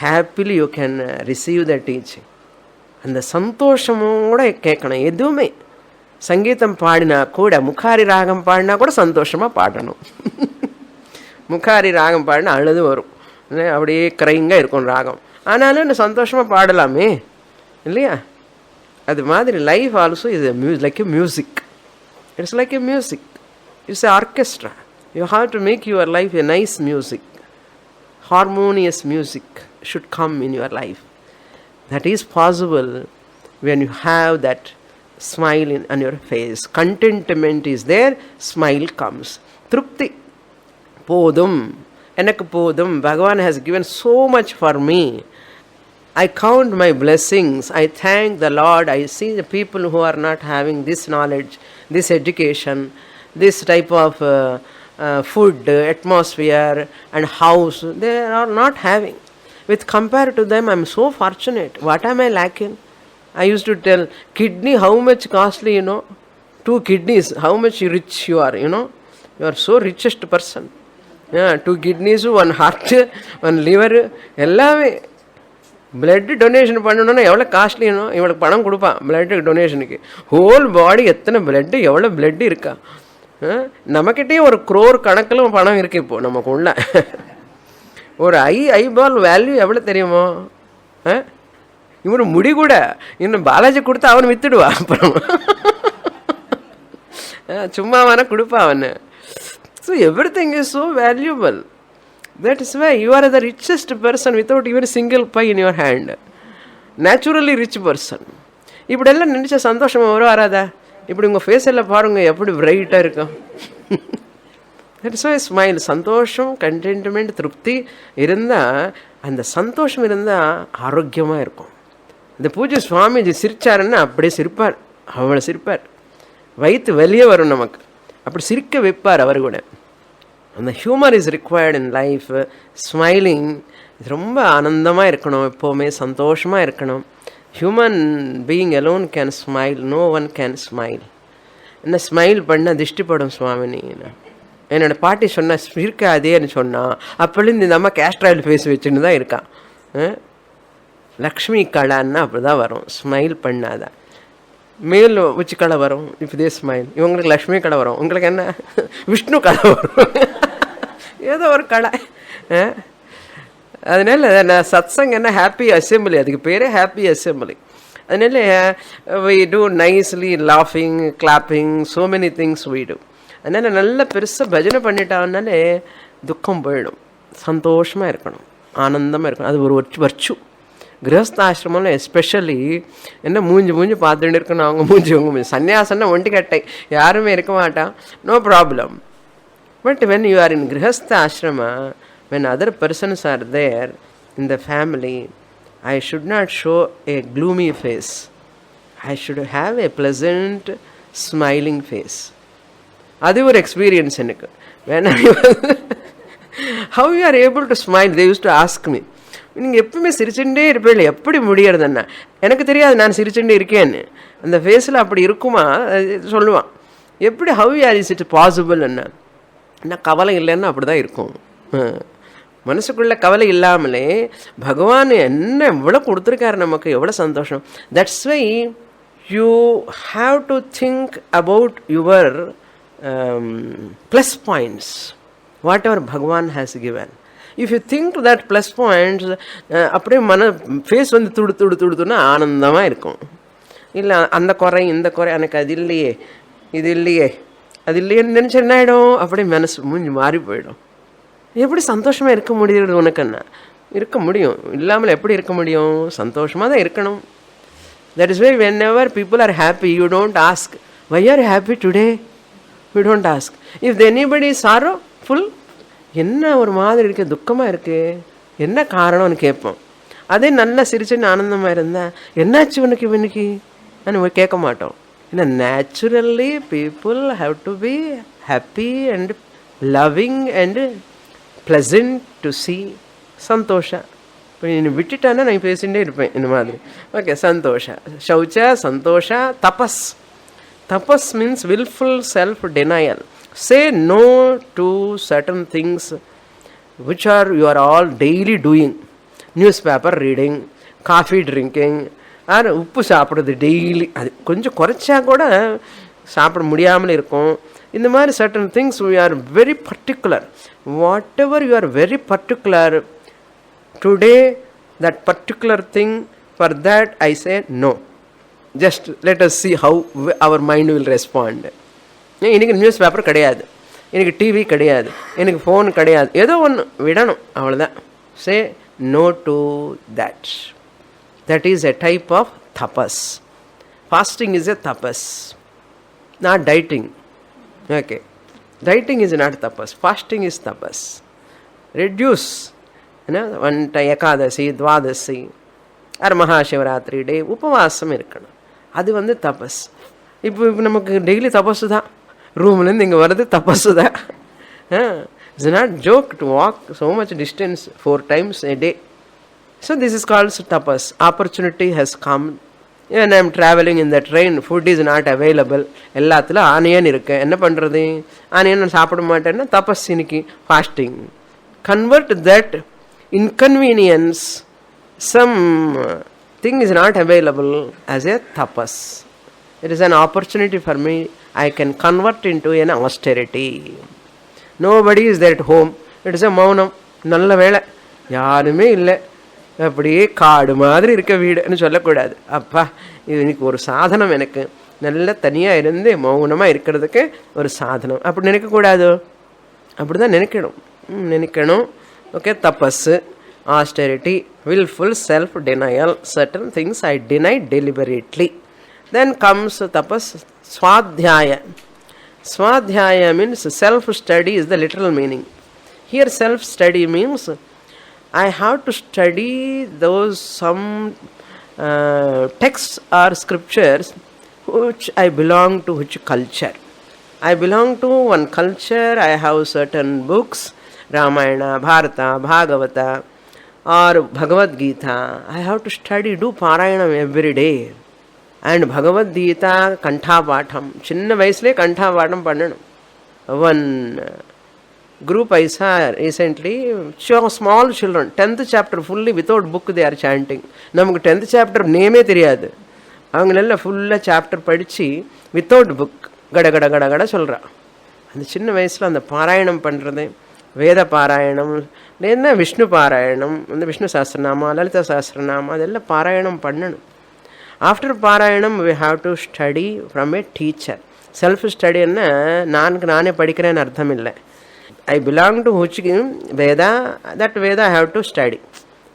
happily you can receive the teaching. அந்த சந்தோஷமோட கேட்கணும். எதுவுமே சங்கீதம் பாடினா கூட, முக்காரி ராகம் பாடினா கூட சந்தோஷமாக பாடணும். முக்காரி ராகம் பாடினா அழுது வரும், அப்படியே கிரைங்காக இருக்கும் ராகம், ஆனாலும் இன்னும் சந்தோஷமாக பாடலாமே இல்லையா. அது மாதிரி life also is like a music. It's like a music, it's a orchestra. You have to make your life a nice music. Harmonious music should come in your life. That is possible when you have that smile on your face. Contentment is there, smile comes. Trupti, podum, enakku podum, Bhagavan has given so much for me. I count my blessings, I thank the Lord. I see the people who are not having this knowledge, this education, this type of food, atmosphere and house, they are not having. With compared to them, I am so fortunate. What am I lacking? I used to tell, kidney how much costly, 2 kidneys, how much rich you are, you are so richest person. 2 kidneys, 1 heart, 1 liver, எல்லாமே. Blood donation பண்ணணும்னா எவ்வளோ costly, இவளுக்கு பணம் கொடுப்பான் blood டொனேஷனுக்கு. Whole பாடி எத்தனை blood, எவ்வளோ blood இருக்கா. நம்மக்கிட்டேயே ஒரு crore கணக்கில் பணம் இருக்குது இப்போது நமக்குள்ள. ஒரு ஐபால் வேல்யூ எவ்வளோ தெரியுமோ. இவனு முடி கூட இன்னும் பாலாஜி கொடுத்தா அவன் வித்துடுவா, அப்புறம் சும்மா அவனை கொடுப்பான் அவனு. So everything is so valuable. That is why you are the richest person without even a single pie in your hand. Naturally rich person. இப்படியெல்லாம் நினச்சா சந்தோஷமாக வரும் வராதா? இப்படி உங்கள் ஃபேஸ் எல்லாம் பாருங்கள் எப்படி பிரைட்டாக இருக்கும். That is why smile, சந்தோஷம், கண்டென்ட்மெண்ட், திருப்தி இருந்தால் அந்த சந்தோஷம் இருந்தால் ஆரோக்கியமாக இருக்கும். இந்த பூஜை சுவாமிஜி சிரிச்சாருன்னா அப்படியே சிரிப்பார், அவ்வளோ சிரிப்பார், வயிற்று வெளியே வரும் நமக்கு, அப்படி சிரிக்க வைப்பார் அவர் கூட. அந்த humour is required in life. Smiling ரொம்ப ஆனந்தமாக இருக்கணும், எப்போவுமே சந்தோஷமாக இருக்கணும். Human being alone can smile, no one can smile. என்ன ஸ்மைல் பண்ணால் திஷ்டிப்படும் சுவாமினி. என்னோடய பாட்டி சொன்னால் இருக்காதேன்னு சொன்னால் அப்போலேருந்து இந்த அம்மா கேஸ்ட்ராயில் ஃபேஸ் வச்சுன்னு தான் இருக்கான். லக்ஷ்மி கலான்னா அப்படி தான் வரும், ஸ்மைல் பண்ணாதான். மேல் உச்சி கலை வரும், இப்போதே ஸ்மைல். இவங்களுக்கு லக்ஷ்மி கலை வரும், உங்களுக்கு என்ன விஷ்ணு கலை வரும், ஏதோ ஒரு கலை. அதனால நான் சத்சங் என்ன ஹாப்பி அசெம்பிளி, அதுக்கு பேரே ஹாப்பி அசெம்பிளி. அதனால we do nicely laughing, clapping, so many things we do. அதனால் நல்ல பெருசாக பஜனை பண்ணிட்டான்னாலே துக்கம் போயிடும், சந்தோஷமாக இருக்கணும், ஆனந்தமாக இருக்கணும். அது ஒரு வர்ச்சு. கிரகஸ்தாசிரமம்ல எஸ்பெஷலி என்ன மூஞ்சி பார்த்துட்டு இருக்கணும், அவங்க மூஞ்சி சன்னியாசன்னா ஒண்டி கட்டை, யாருமே இருக்க மாட்டான், no problem. But when you are in grihastha ashrama, when other persons are there in the family, I should not show a gloomy face. I should have a pleasant, smiling face. அது ஒரு எக்ஸ்பீரியன்ஸ் எனக்கு. When I was how you are able to smile, they used to ask me, நீங்கள் எப்பவுமே சிரிச்சுட்டே இருப்பீங்க, எப்படி முடியறதுன்னா. எனக்கு தெரியாது நான் சிரிச்சுட்டே இருக்கேன்னு, அந்த ஃபேஸில் அப்படி இருக்குமா சொல்லுவான். எப்படி how are is it possible என்ன, கவலை இல்லைன்னா அப்படி தான் இருக்கும். மனசுக்குள்ள கவலை இல்லாமலே பகவான் என்ன எவ்வளோ கொடுத்துருக்காரு நமக்கு, எவ்வளோ சந்தோஷம். That's why you have to think about your plus points, whatever Bhagavan has given. If you think that plus points, அப்படியே ஃபேஸ் வந்து துடுத்துன்னா ஆனந்தமாக இருக்கும். இல்லை அந்த குறை இந்த குறை, எனக்கு அது இல்லையே இது இல்லையே அது இல்லையேன்னு நினச்சி என்ன ஆகிடும், அப்படியே மனசு மூஞ்சி மாறி போயிடும். எப்படி சந்தோஷமாக இருக்க முடியுது உனக்குன்னா? இருக்க முடியும், இல்லாமல் எப்படி இருக்க முடியும்? சந்தோஷமாக தான் இருக்கணும். That is why whenever people are happy, you don't ask why are happy today, you don't ask. If anybody sorrowful, என்ன ஒரு மாதிரி இருக்குது, துக்கமாக இருக்குது, என்ன காரணம்னு கேட்போம். அதே நல்லா சிரிச்சுன்னு ஆனந்தமாக இருந்தால் என்னாச்சு உனக்கு இன்னைக்கு நான் கேட்க மாட்டோம். ஏன்னா naturally people have to be happy and loving and pleasant to see. Santosha இப்போ நீ விட்டுட்டானா நான் பேசிகிட்டே இருப்பேன் இந்த மாதிரி. Okay, santosha, shaucha, santosha. Tapas, tapas means willful self denial. Say no to certain things which are you are all daily doing. Newspaper reading, coffee drinking, or உப்பு சாப்பிட்றது டெய்லி, அது கொஞ்சம் குறைச்சா கூட சாப்பிட முடியாமல் இருக்கும். இந்த மாதிரி certain things we are very particular. Whatever you are very particular today, that particular thing, for that I say no. Just let us see how our mind will respond. எனக்கு நியூஸ் பேப்பர் கிடையாது, எனக்கு TV கிடையாது, எனக்கு phone கிடையாது, ஏதோ ஒன்று விடணும், அவ்வளோதான். Say no to that. That is a type of tapas. Fasting is a tapas, not dieting. Okay, dieting is not tapas, fasting is tapas. Reduce, one ekadasi, dwadasi, or mahashivaratri day upavasam irukkanum, adu vandu tapas. இப்போ நமக்கு daily தபஸு தான், ரூம்லேருந்து இங்கே வர்றது தபஸு தான். It's not joke to walk so much distance 4 times a day. So this is called tapas. Opportunity has come. When I am traveling in the train, food is not available. எல்லாத்துல onion இருக்கு, என்ன பண்ணுறது? Onion நான் சாப்பிட மாட்டேன்னா தபஸ் இன்னைக்கு, fasting. Convert that inconvenience, some thing is not available, as a tapas. It is an opportunity for me. I can convert into an austerity. Nobody is there at home. It is a மௌனம். நல்ல வேலை, யாருமே இல்லை, அப்படியே காடு மாதிரி இருக்க வீடுன்னு சொல்லக்கூடாது. அப்பா இது இன்னைக்கு ஒரு சாதனம், எனக்கு நல்ல தனியாக இருந்து மௌனமாக இருக்கிறதுக்கு ஒரு சாதனம், அப்படி நினைக்கக்கூடாது. அப்படி தான் நினைக்கணும். Okay, tapas, austerity, willful self denial, certain things I deny deliberately. Then comes tapas, swadhyaya. Swadhyaya means self study is the literal meaning. Here self study means I have to study those some texts or scriptures which I belong to which culture. I belong to one culture, I have certain books, Ramayana, Bharata, Bhagavata, or Bhagavad Gita. I have to study, do Parayanam every day. And Bhagavad Gita, Kantha Patham. Chinna vayasle Kantha Patham pannanam. One group I saw recently, small children, 10th chapter fully without book they are chanting. Namak 10th chapter name theriyadu. அவங்களெல்லாம் ஃபுல்லாக chapter படித்து without book கட கட கட கட சொல்கிறா. அந்த சின்ன வயசில் அந்த பாராயணம் பண்ணுறது, வேத பாராயணம், என்ன விஷ்ணு பாராயணம், அந்த விஷ்ணு சஹஸ்ரநாமா, லலிதா சஹஸ்ரநாமா, அதெல்லாம் பாராயணம் பண்ணணும். After parayanam we have to study from a teacher. Self ஸ்டடின்னா நானே படிக்கிறேன்னு அர்த்தம் இல்லை. I belong to which Veda, that Veda I have to study.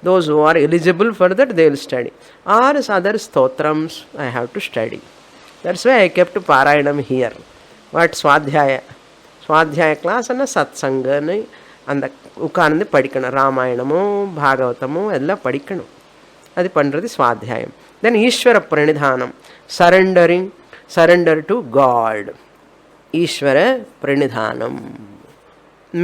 Those who are eligible for that, they will study. Or other stotrams I have to study. That's why I kept Parayanam here. What Swadhyaya? Swadhyaya class and Satsanga and the Ukanandi Padikana, Ramayanamo, Bhagavatamo, Ella Padikano. Adi Pandradi Swadhyayam. Then Ishvara Pranidhanam, surrender to God. Ishvara Pranidhanam.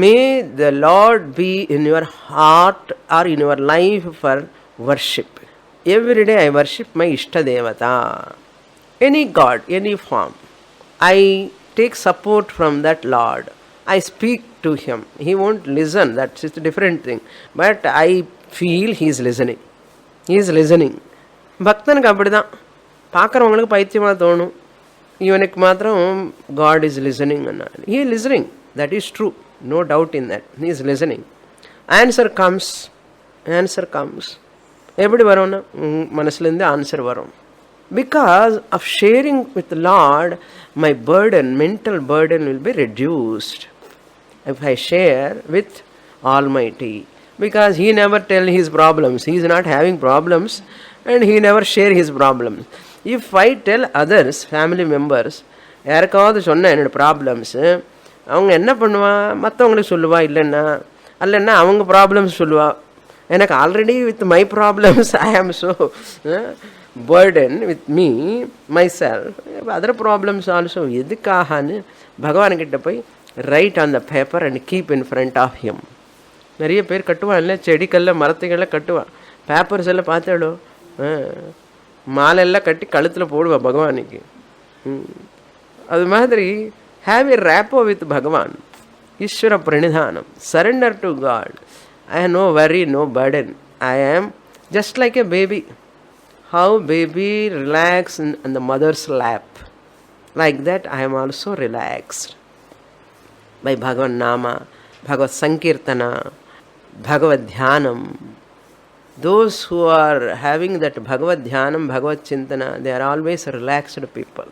May the Lord be in your heart or in your life for worship. Every day I worship my Ishtadevata. Any God, any form. I take support from that Lord. I speak to Him. He won't listen. That's a different thing. But I feel He is listening. He is listening. பக்தனுக்கு அப்படிதான். பார்க்குறவங்களுக்கு பைத்தியமாக தோணும். இவனுக்கு மாத்திரம் God is listening. He is listening. That is true. No doubt in that. He is listening. Answer comes. எப்படி வரும்னா மனசுலேருந்து ஆன்சர் வரும். Because of sharing with the Lord, my burden, mental burden will be reduced. If I share with Almighty. Because He never tell His problems. He is not having problems and He never share His problems. If I tell others, family members, யாருக்காவது சொன்ன என்னோட problems, அவங்க என்ன பண்ணுவா, மற்றவங்களுக்கு சொல்லுவா, இல்லைன்னா அவங்க ப்ராப்ளம்ஸ் சொல்லுவா. எனக்கு already with my problems I am so burden with me, myself, other problems also. எதுக்காகன்னு பகவான்கிட்ட போய் write on the paper and keep in front of him. நிறைய பேர் கட்டுவான் இல்லை, செடிக்கல்ல மரத்துக்கெல்லாம் கட்டுவான். பேப்பர்ஸ் எல்லாம் பார்த்தாலும் மாலெல்லாம் கட்டி கழுத்தில் போடுவான் பகவானுக்கு. அது மாதிரி have a rapport with Bhagavan. Ishvara Pranidhanam. Surrender to God. I have no worry, no burden. I am just like a baby. How baby relax in the mother's lap. Like that I am also relaxed. By Bhagavan Nama, Bhagavad Sankirtana, Bhagavad Dhyanam. Those who are having that Bhagavad Dhyanam, Bhagavad Chintana, they are always relaxed people.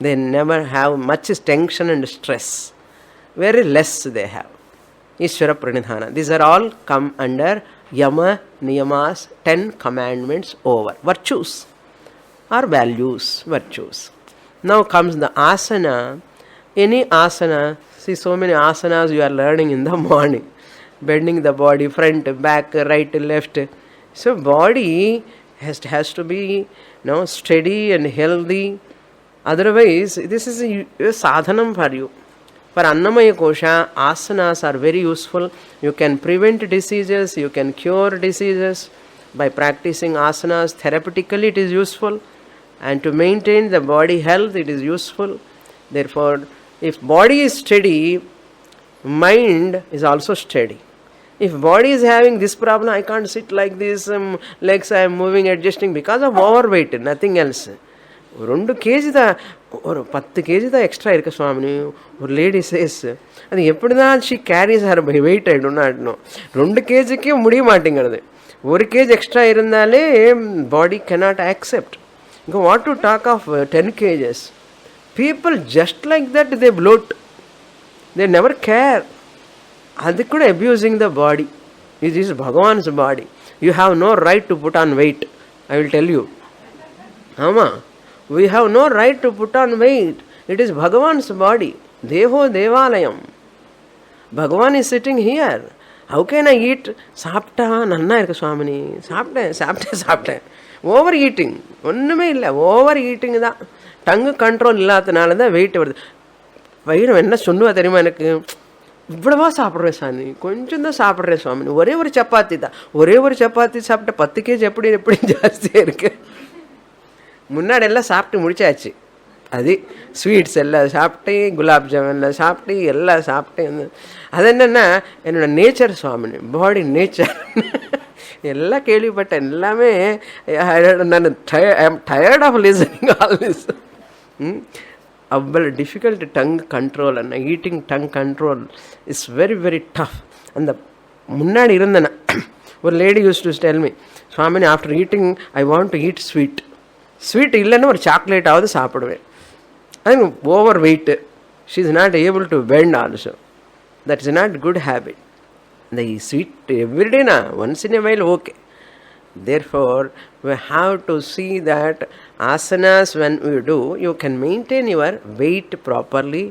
They never have much tension and stress. Very less they have. Ishvara Pranidhana. These are all come under Yama Niyamas, 10 commandments over. Virtues or values, virtues. Now comes the asana. Any asana. See, so many asanas you are learning in the morning. Bending the body, front, back, right, left. So body has to be steady and healthy. Otherwise, this is a sadhanam for you. For Annamaya Kosha, asanas are very useful. You can prevent diseases, you can cure diseases. By practicing asanas, therapeutically it is useful. And to maintain the body health, it is useful. Therefore, if body is steady, mind is also steady. If body is having this problem, I can't sit like this, legs I am moving, adjusting because of overweight, nothing else. 2 kg தான், ஒரு 10 kg தான் extra இருக்கு சுவாமினி. ஒரு lady chase, அது எப்படி தான் she carries her by weight ஆகிடும்னா ஆடணும். 2 kgக்கே முடிய மாட்டேங்கிறது. 1 kg எக்ஸ்ட்ரா இருந்தாலே பாடி cannot accept. What to talk of 10 kgs? People just like that, they bloat. They never care. அது கூட abusing the body. It is Bhagavan's body. You have no right to put on weight. I will tell you. ஆமா, we have no right to put on weight. It is Bhagavan's body. Deho Devalayam. Bhagavan is sitting here. How can I eat? சாப்பிட்டா நன்னா இருக்கு சுவாமினி, சாப்பிட்டேன். Over eating ஒன்றுமே இல்லை, over eating தான். டங்கு control இல்லாதனால தான் வெயிட் வருது. வயிறு என்ன சொல்லுவா தெரியுமா எனக்கு, இவ்வளவா சாப்பிட்றேன் சாமி, கொஞ்சம் தான் சாப்பிட்றேன் சுவாமினி, ஒரே ஒரு சப்பாத்தி தான், ஒரே ஒரு சப்பாத்தி சாப்பிட்ட 10 kg எப்படி ஜாஸ்தியாக இருக்கு. முன்னாடி எல்லாம் சாப்பிட்டு முடிச்சாச்சு. அது ஸ்வீட்ஸ் எல்லாம் சாப்பிட்டு, குலாப் ஜாமுன்லாம் சாப்பிட்டு, எல்லாம் சாப்பிட்டு. அது என்னென்னா என்னோட நேச்சர் சுவாமினி, பாடி நேச்சர். எல்லாம் கேள்விப்பட்டேன், எல்லாமே. நான் tired of listening all this. அவ்வளோ difficult tongue control, and eating tongue control is very very tough. அந்த முன்னாடி இருந்தேன்னா ஒரு lady use to tell me, Swamini after eating I want to eat sweet. Sweet இல்லைன்னா ஒரு சாக்லேட்டாவது சாப்பிடுவேன். அது over weight. She is not able to bend also. That is not good habit. இந்த ஸ்வீட் எவ்ரிடேனா, once in a while okay. Therefore, we have to see that asanas when we do, you can maintain your weight properly.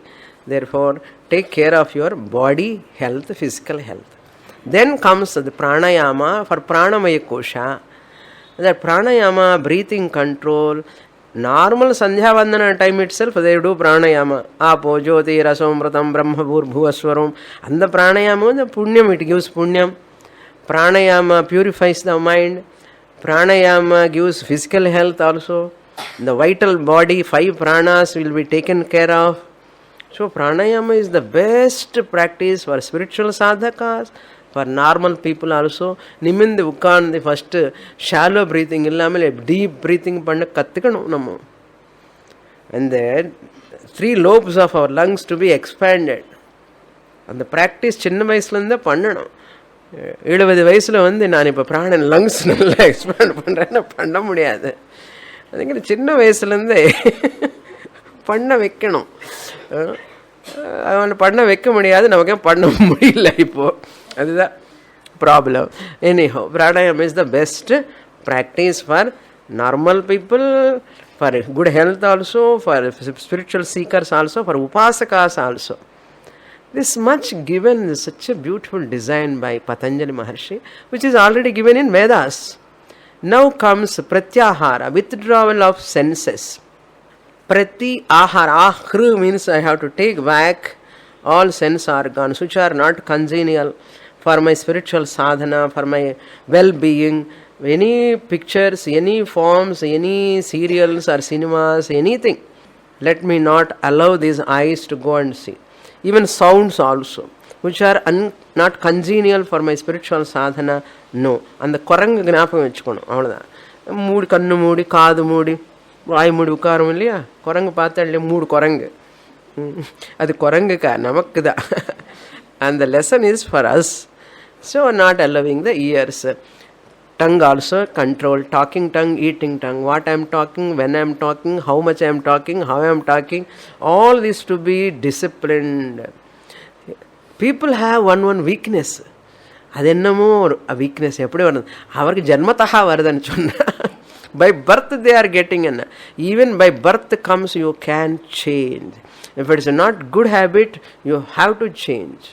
Therefore, take care of your body health, physical health. Then comes the pranayama for pranamaya kosha. That pranayama, breathing control. Normal sandhya vandana time itself they do pranayama. Apo jyoti rasomratam brahma bhuvaswaram. And the pranayama, the punyam, it gives punyam. Pranayama purifies the mind. Pranayama gives physical health also. The vital body, 5 pranas will be taken care of. So pranayama is the best practice for spiritual sadhakas, for normal people also. Nimindi ukkand first shallow breathing illamale deep breathing panna kattukanum namu. And then 3 lobes of our lungs to be expanded. And the practice சின்ன வயசுலேருந்தே பண்ணணும். 70 வயசில் நான் இப்போ பிராணன் lungs நல்லா expand பண்ணுறேன்னு பண்ண முடியாது. அதுங்கிற சின்ன வயசுலேருந்தே பண்ண வைக்கணும். அவனை பண்ண வைக்க முடியாது, நமக்கு பண்ண முடியல இப்போது, அதுதான் problem. Anyhow, pranayama is the best practice for normal people, for good health also, for spiritual seekers also, for upasakas also. This much given is such a beautiful design by Patanjali Maharshi, which is already given in Vedas. Now comes pratyahara, withdrawal of senses. Pratyahara, ahru means I have to take back all sense organs which are not congenial for my spiritual sadhana, for my well-being. Any pictures, any forms, any serials or cinemas, anything, let me not allow these eyes to go and see. Even sounds also, which are not congenial for my spiritual sadhana, no. அந்த குரங்கு ஞாபகம் வச்சுக்கணும், அவ்வளோதான். மூடி, கண்ணு மூடி, காது மூடி, வாய் மூடி உட்காரும் இல்லையா, குரங்கு பார்த்தா இல்லையா, 3 குரங்கு. அது குரங்குக்கா, நமக்கு தான். And the lesson is for us. So not allowing the ears. Tongue also control, talking tongue, eating tongue, what I am talking, when I am talking, how much I am talking, how I am talking, all this to be disciplined. People have one weakness. அது என்னமோ ஒரு weakness எப்படி வருது, அவருக்கு ஜன்மத்தகா வருதுன்னு சொன்னால், by birth they are getting an, even by birth comes you can change. If it is not good habit, you have to change.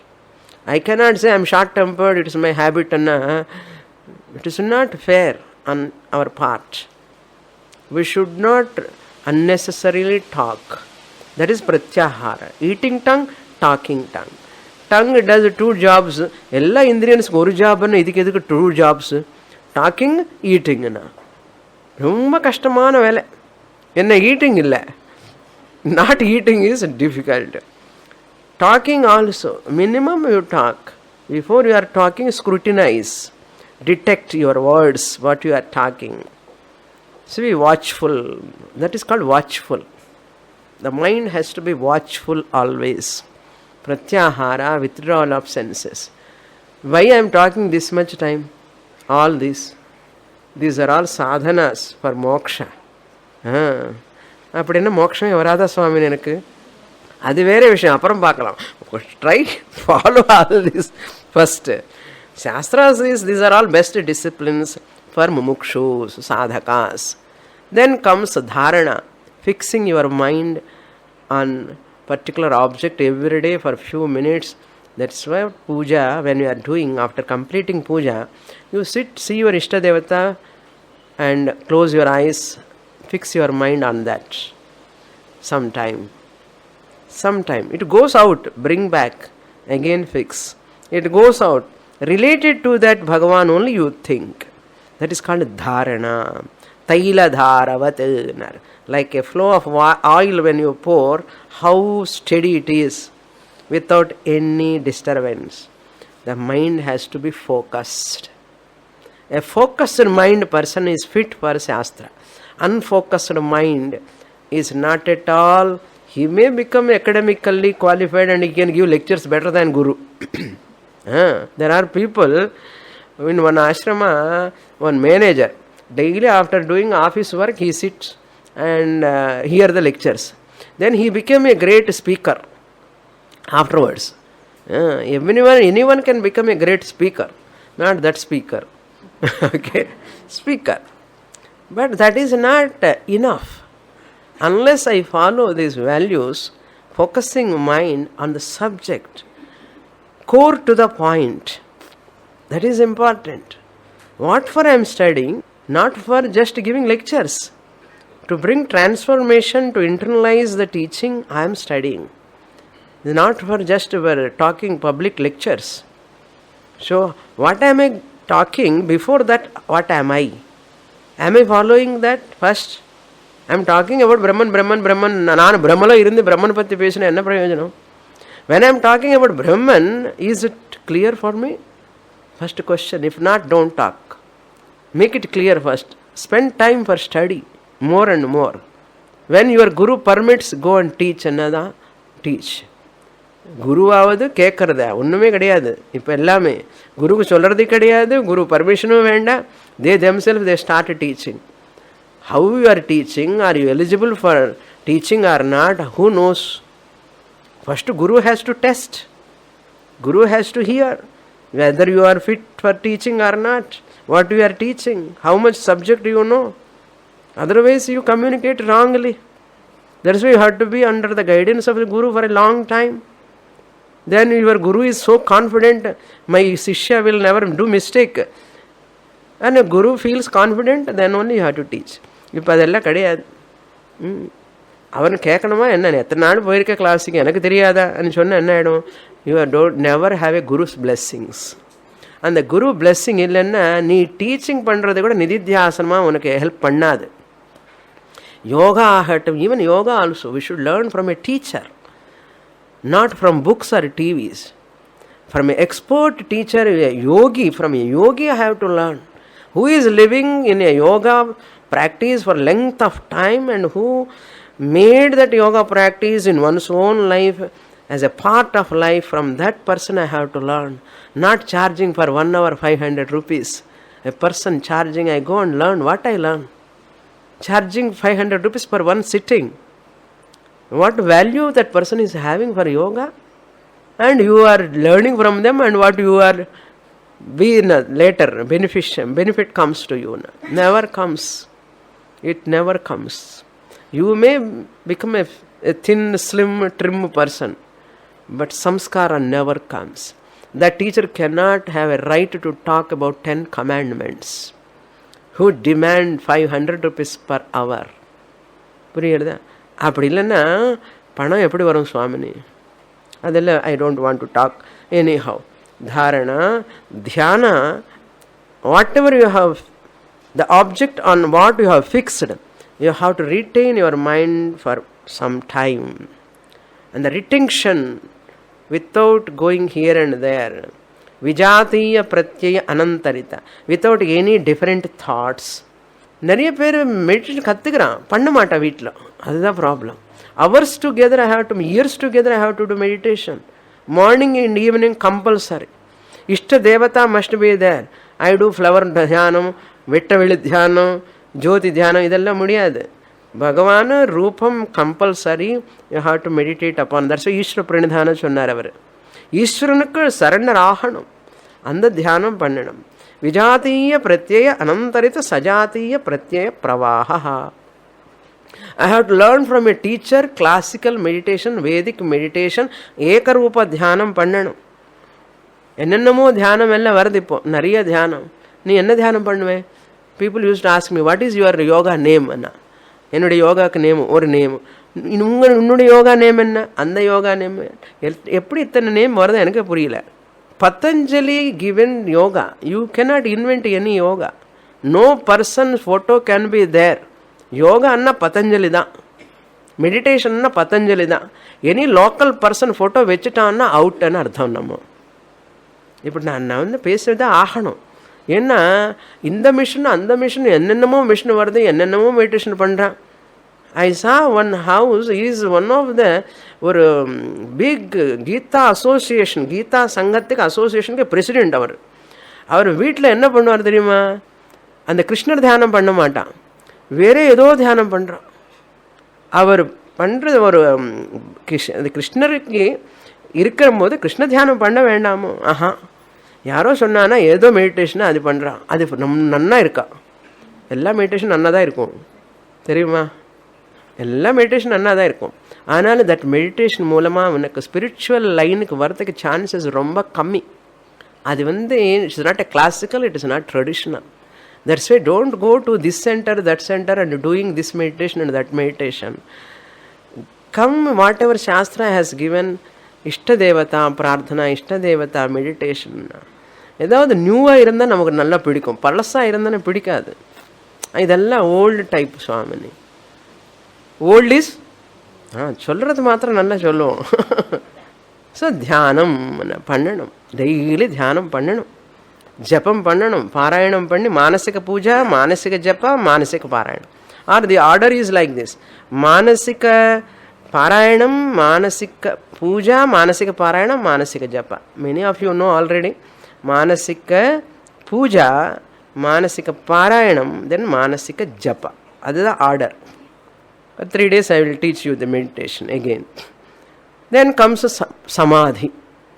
I cannot say I am short tempered, it is my habit, and it is not fair on our part. We should not unnecessarily talk. That is pratyahara. Eating tongue, talking tongue. Tongue does 2 jobs. Ella indriyansku oru job anna idhukku edukku 2 jobs. Talking, eating na romba kashtamana vela. Enna eating illa, not eating is difficult. Talking also, minimum you talk. Before you are talking, scrutinize. Detect your words, what you are talking. So be watchful. That is called watchful. The mind has to be watchful always. Pratyahara, withdrawal of senses. Why I am talking this much time? All these are all sadhanas for moksha. அப்படின்னா மோட்சம் வராதா சுவாமி எனக்கு? அது வேற விஷயம், அப்புறம் பார்க்கலாம். Try follow all this first. Shastra says these are all best disciplines for mumukshus, sadhakas. Then comes dharana, fixing your mind on particular object every day for few minutes. That's why puja, when you are doing, after completing puja, you sit, see your Ishtadevata and close your eyes, fix your mind on that. Sometime. It goes out, bring back, again fix. It goes out. Related to that Bhagavan only you think. That is called dharana. Taila dharavat. Like a flow of oil when you pour, how steady it is without any disturbance. The mind has to be focused. A focused mind person is fit for Shastra. Unfocused mind is not at all. He may become academically qualified and he can give lectures better than Guru. There are people in one ashrama, one manager, daily after doing office work, he sits and hear the lectures. Then he became a great speaker afterwards. Anyone can become a great speaker, not that speaker. Okay, speaker. But that is not enough. Unless I follow these values, focusing mind on the subject, core to the point, that is important. What for I am studying? Not for just giving lectures. To bring transformation, to internalize the teaching, I am studying. Not for just talking public lectures. So, what am I talking? Before that, what am I? Am I following that first? I am talking about Brahman. Naan Brahmala irindi Brahman patti pesina enna prayojanam? When I am talking about Brahman, is it clear for me? First question. If not, don't talk. Make it clear first. Spend time for study. More and more. When your Guru permits, go and teach another. Teach. குருவாவது கேட்கறத ஒன்றுமே கிடையாது. இப்போ எல்லாமே குருக்கு சொல்கிறது கிடையாது, குரு பர்மிஷனும் வேண்டாம். They themselves they start teaching. How you are teaching, are you eligible for teaching or not, who knows? First Guru has to test. Guru has to hear whether you are fit for teaching or not, what you are teaching, how much subject you know. Otherwise you communicate wrongly. That's why you have to be under the guidance of the Guru for a long time. Then your Guru is so confident, my Sishya will never do mistake. And a Guru feels confident, then only you have to teach. இப்போ அதெல்லாம் கிடையாது. அவன் கேட்கணுமா என்ன, எத்தனை நாள் போயிருக்க கிளாஸுக்கு எனக்கு தெரியாதா అని சொன்னால் என்ன ஆகிடும்? You don't never have a guru's blessings. அந்த குரு பிளெஸ்ஸிங் இல்லைன்னா நீ டீச்சிங் பண்ணுறது கூட நிதித்தியாசனமாக உனக்கு ஹெல்ப் பண்ணாது. யோகா ஆகட்டும், even yoga also we should learn from a teacher, not from books or TVs. From an expert teacher, a yogi, from a yogi I have to learn. Who is living in a yoga practice for length of time and who made that yoga practice in one's own life as a part of life, from that person I have to learn. Not charging for 1 hour 500 rupees. A person charging, I go and learn what I learn. Charging 500 rupees for one sitting. What value that person is having for yoga? And you are learning from them, and what you are being later benefit comes to you. Never comes. It never comes. You may become a thin, slim, trim person, but samskara never comes. That teacher cannot have a right to talk about 10 commandments. Who demand 500 rupees per hour? புரியுறதா? அப்படி இல்லைன்னா பணம் எப்படி வரும் சுவாமினி? அதெல்லாம் I don't want to talk anyhow. Dharana, dhyana, whatever you have, the object on what you have fixed, you have to retain your mind for some time. அந்த retention without going here and there, vijatiya pratyaya anantarita, without any different thoughts. நிறைய பேர் meditation கற்றுக்கிறான், பண்ண மாட்டான் வீட்டில். அதுதான் problem. Hours together I have to, years together I have to do meditation. Morning and evening compulsory. Ishta Devata must be there. I do flower dhyanam, Vittavili dhyanam, Jyoti dhyanam, idella mudiyadu. Bhagavana Rupam compulsory, you have to meditate upon. That's why Ishvara Pranidhana சொன்னார் அவர். ஈஸ்வரனுக்கு surrender ஆகணும், அந்த தியானம் பண்ணணும். விஜாத்தீய பிரத்யய அனந்தரித சஜாத்தீய பிரத்யய பிரவாஹா. I have to learn from a teacher classical meditation, Vedic meditation, Ekarupa Dhyanam பண்ணணும். என்னென்னமோ தியானம் எல்லாம் வருது இப்போ, நிறைய தியானம். நீ என்ன தியானம் பண்ணுவேன்? People use to ask me what is your yoga name அண்ணா. என்னுடைய யோகாவுக்கு நேம் ஒரு நேம். உன்னுடைய யோகா நேம் என்ன? அந்த யோகா நேம். எப்படி இத்தனை நேம் வருது எனக்கு புரியல. Patanjali given yoga. You cannot invent any yoga. No person's photo can be there. Yoga அண்ணா பதஞ்சலி தான், மெடிடேஷன்னா பதஞ்சலி தான். எனி லோக்கல் பர்சன் ஃபோட்டோ வச்சுட்டான்னா அவுட்டுன்னு அர்த்தம். நம்ம இப்படி நான் பேசுறதே ஆகணும். ஏன்னா இந்த மிஷின் அந்த மிஷின் என்னென்னமோ மிஷின் வருது, என்னென்னமோ மெடிடேஷன் பண்ணுறான். I saw one house is one of the ஒரு பிக் கீதா அசோசியேஷன், கீதா சங்கத்துக்கு அசோசியேஷனுக்கு பிரசிடெண்ட். அவர் வீட்டில் என்ன பண்ணுவார் தெரியுமா? அந்த கிருஷ்ணர் தியானம் பண்ண மாட்டான், வேறே ஏதோ தியானம் பண்ணுறான். அவர் பண்ணுறது ஒரு கிருஷ்ணருக்கு இருக்கிற போது கிருஷ்ண தியானம் பண்ண வேண்டாமோ? ஆஹா, யாரோ சொன்னான்னா ஏதோ மெடிடேஷனை அது பண்ணுறான். அது நன்னா இருக்கா? எல்லா மெடிடேஷன் நன்னா தான் இருக்கும் தெரியுமா? எல்லா மெடிடேஷன் நன்னா தான் இருக்கும். அதனால் தட் மெடிடேஷன் மூலமாக உனக்கு ஸ்பிரிச்சுவல் லைனுக்கு வரதுக்கு சான்சஸ் ரொம்ப கம்மி. அது it's not a classical, it is not traditional. That's why don't go to this center, that center and doing this meditation and that meditation. Come whatever Shastra has given, Ishtadevata Prarthana, Ishtadevata meditation. ஏதாவது நியூவாக இருந்தால் நமக்கு நல்லா பிடிக்கும், பழசாக இருந்தால் பிடிக்காது. இதெல்லாம் old type சுவாமினி. Old is சொல்கிறது மாத்திரம் நல்லா சொல்லுவோம். ஸோ தியானம் பண்ணணும், டெய்லி தியானம் பண்ணணும், ஜபம் பண்ணணும், பாராயணம் பண்ணி மானசிக puja, மானசிக japa, manasika parayanam. Or the order is like this: manasika parayanam, manasika puja, manasika parayanam, manasika japa. Many of you know already. Manasika puja, manasika parayanam, then manasika japa. அதுதான் order. 3 days I will teach you the meditation again. Then comes samadhi,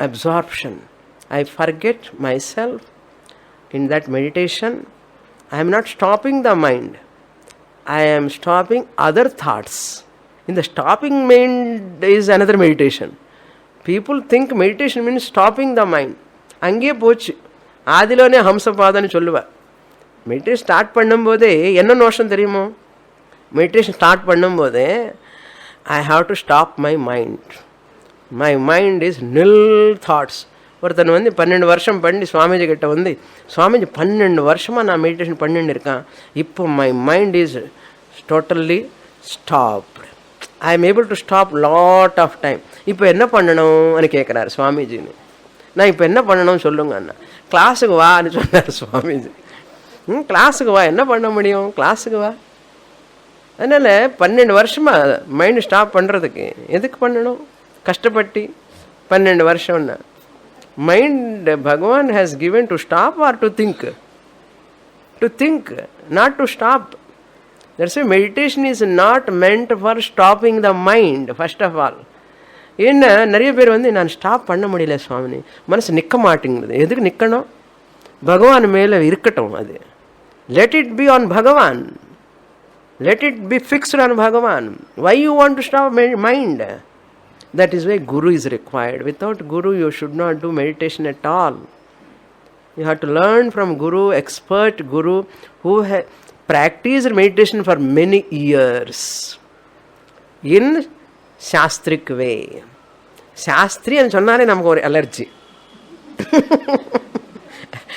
absorption. I forget myself in that meditation. I am not stopping the mind, I am stopping other thoughts. In the stopping mind is another meditation. People think meditation means stopping the mind. அங்கே போச்சு. ஆதிலோனே ஹம்சபாதன்னு சொல்லுவா. Meditation start பண்ணும்போதே என்ன notion தெரியுமோ? Meditation start பண்ணும்போதே I have to stop my mind. My mind is நில் thoughts. ஒருத்தன் 12 வருஷம் பண்ணி சுவாமிஜி கிட்ட சுவாமிஜி 12 வருஷமாக நான் மெடிடேஷன் பண்ணின்னு இருக்கேன், இப்போ my mind is totally stopped. I am able to stop lot of time. இப்போ என்ன பண்ணணும்னு கேட்குறாரு சுவாமிஜின்னு. நான் இப்போ என்ன பண்ணணும்னு சொல்லுங்க அண்ணா. கிளாஸுக்கு வான்னு சொன்னார் சுவாமிஜி. கிளாஸுக்கு வா, என்ன பண்ண முடியும்? கிளாஸுக்கு வா. அதனால் 12 வருஷமாக மைண்டு ஸ்டாப் பண்ணுறதுக்கு எதுக்கு பண்ணணும் கஷ்டப்பட்டு? 12 வருஷம்னா மைண்ட் பகவான் has given to stop or to think? To think, not to stop. That's why meditation is not meant for stopping the mind first of all. ஏன்னா நிறைய பேர் நான் ஸ்டாப் பண்ண முடியல சுவாமினி, மனசு நிற்க மாட்டேங்குது. எதுக்கு நிற்கணும்? பகவான் மேலே இருக்கட்டும். அது லெட் இட் பி ஆன் பகவான். Let it be fixed on Bhagavan. Why you want to stop mind? That is why Guru is required. Without Guru, you should not do meditation at all. You have to learn from Guru, expert Guru, who has practiced meditation for many years in Shastric way. Shastri and சொன்னாலே நமக்கு ஒரு allergy.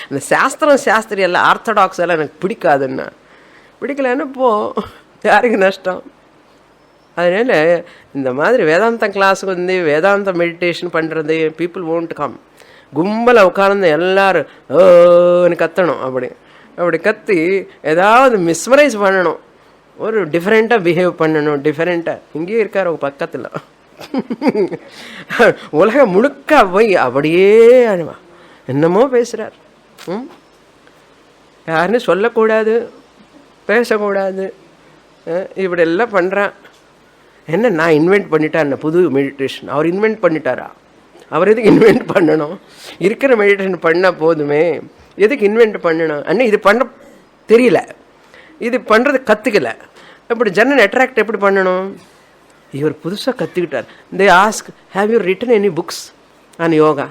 இந்த சாஸ்திரம் சாஸ்திரி எல்லாம் orthodox எல்லாம் எனக்கு பிடிக்காதுன்னா பிடிக்கலன்னு போ, யாருக்கு நஷ்டம்? அதனால் இந்த மாதிரி வேதாந்தம் கிளாஸுக்கு வேதாந்த மெடிடேஷன் பண்ணுறது பீப்புள் ஓன்ட் கம். கும்பலை உட்கார்ந்து எல்லாரும் ஓன்னு கத்தணும். அப்படி கத்தி ஏதாவது மிஸ்மரைஸ் பண்ணணும், ஒரு டிஃப்ரெண்ட்டாக பிஹேவ் பண்ணணும். டிஃப்ரெண்ட்டாக இங்கேயே இருக்கார் ஒரு பக்கத்தில், உலகம் முழுக்க போய் அப்படியே அழுவா என்னமோ பேசுகிறார். யாருன்னு சொல்லக்கூடாது, பேசக்கூடாது, இப்படி எல்லாம் பண்ணுறான். என்ன நான் இன்வென்ட் பண்ணிட்டேன் என்ன புது மெடிடேஷன்? அவர் இன்வென்ட் பண்ணிட்டாரா? அவர் எதுக்கு இன்வென்ட் பண்ணணும்? இருக்கிற மெடிடேஷன் பண்ணால் போதுமே, எதுக்கு இன்வென்ட் பண்ணணும்? அண்ணா இது பண்ண தெரியல, இது பண்ணுறது கற்றுக்கல, இப்படி ஜன்னல் அட்ராக்ட் எப்படி பண்ணணும்? இவர் புதுசாக கற்றுக்கிட்டார். They ask, have you written any books on yoga?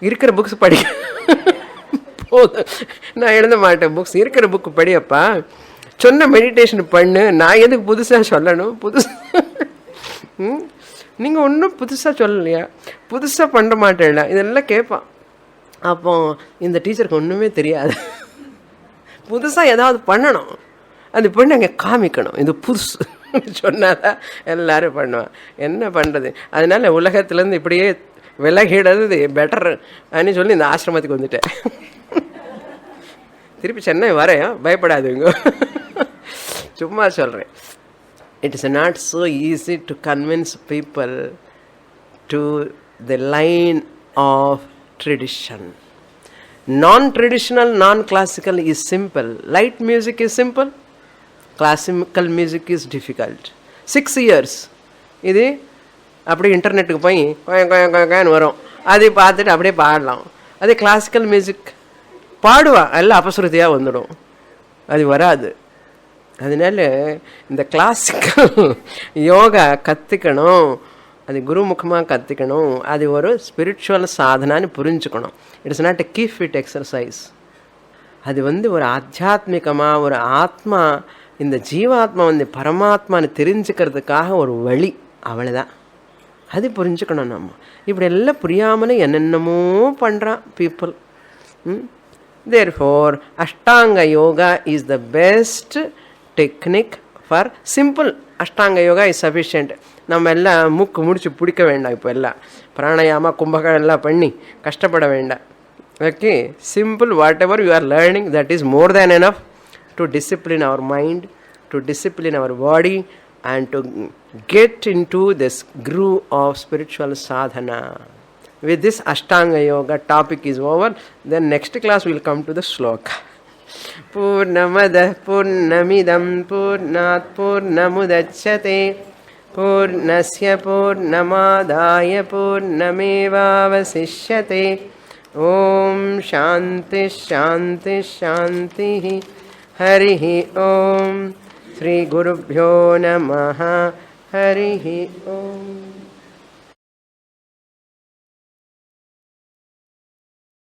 இருக்கிற புக்ஸ் படி போதும், நான் எழுத மாட்டேன். புக்ஸ் இருக்கிற புக்கு படியப்பா, சொன்ன மெடிடேஷன் பண்ணு, நான் எதுக்கு புதுசாக சொல்லணும்? நீங்கள் ஒன்றும் புதுசாக சொல்லலையா, புதுசாக பண்ண மாட்டேன்ல, இதெல்லாம் கேட்பான். அப்போ இந்த டீச்சருக்கு ஒன்றுமே தெரியாது. புதுசாக ஏதாவது பண்ணணும், அது பண்ணி அங்கே காமிக்கணும், இது புதுசு சொன்னாதான் எல்லாரும் பண்ணுவான். என்ன பண்ணுறது? அதனால உலகத்துலேருந்து இப்படியே விலகிடுறது பெட்டர் அப்படின்னு சொல்லி இந்த ஆசிரமத்துக்கு வந்துட்டேன். திருப்பி சென்னை வரேன், பயப்படாதுங்க, சும்மா சொல்கிறேன். It is not so easy to convince people to the line of tradition. Non-traditional, non-classical is simple. Light music is simple. Classical music is difficult. 6 years. இது அப்படியே இன்டர்நெட்டுக்கு போய் கோயன்னு வரும், அதை பார்த்துட்டு அப்படியே பாடலாம். அதே கிளாசிக்கல் மியூசிக் பாடுவான், எல்லாம் அபசுரத்தையாக வந்துடும், அது வராது. அதனால இந்த கிளாசிக்கல் யோகா கற்றுக்கணும், அது குருமுகமாக கற்றுக்கணும், அது ஒரு ஸ்பிரிச்சுவல் சாதனான்னு புரிஞ்சுக்கணும். It's not a keep it exercise. அது ஒரு ஆத்தியாத்மிகமாக ஒரு ஆத்மா, இந்த ஜீவாத்மா பரமாத்மான்னு தெரிஞ்சுக்கிறதுக்காக ஒரு வழி, அவ்வளோதான். அது புரிஞ்சுக்கணும் நம்ம. இப்படி எல்லாம் புரியாமலே என்னென்னமோ பண்ணுறான் people. Therefore, Ashtanga Yoga is the best technique for simple. Ashtanga Yoga is sufficient. நம்ம எல்லாம் மூக்கு முடிச்சு பிடிக்க வேண்டாம். இப்போ எல்லாம் பிராணாயாமா கும்பகம் எல்லாம் பண்ணி கஷ்டப்பட வேண்டாம். Okay, simple whatever you are learning, that is more than enough to discipline our mind, to discipline our body, and to get into this groove of spiritual sadhana. With this Ashtanga Yoga topic is over, then next class we will come to the sloka. Purnamada Purnamidam Purnat Purnamudachyate Purnasya Purnamadaya Purnamevavasishyate. Om Shanti Shanti Shanti. Harihi Om. Shri Gurubhyo Namaha. Harihi Om.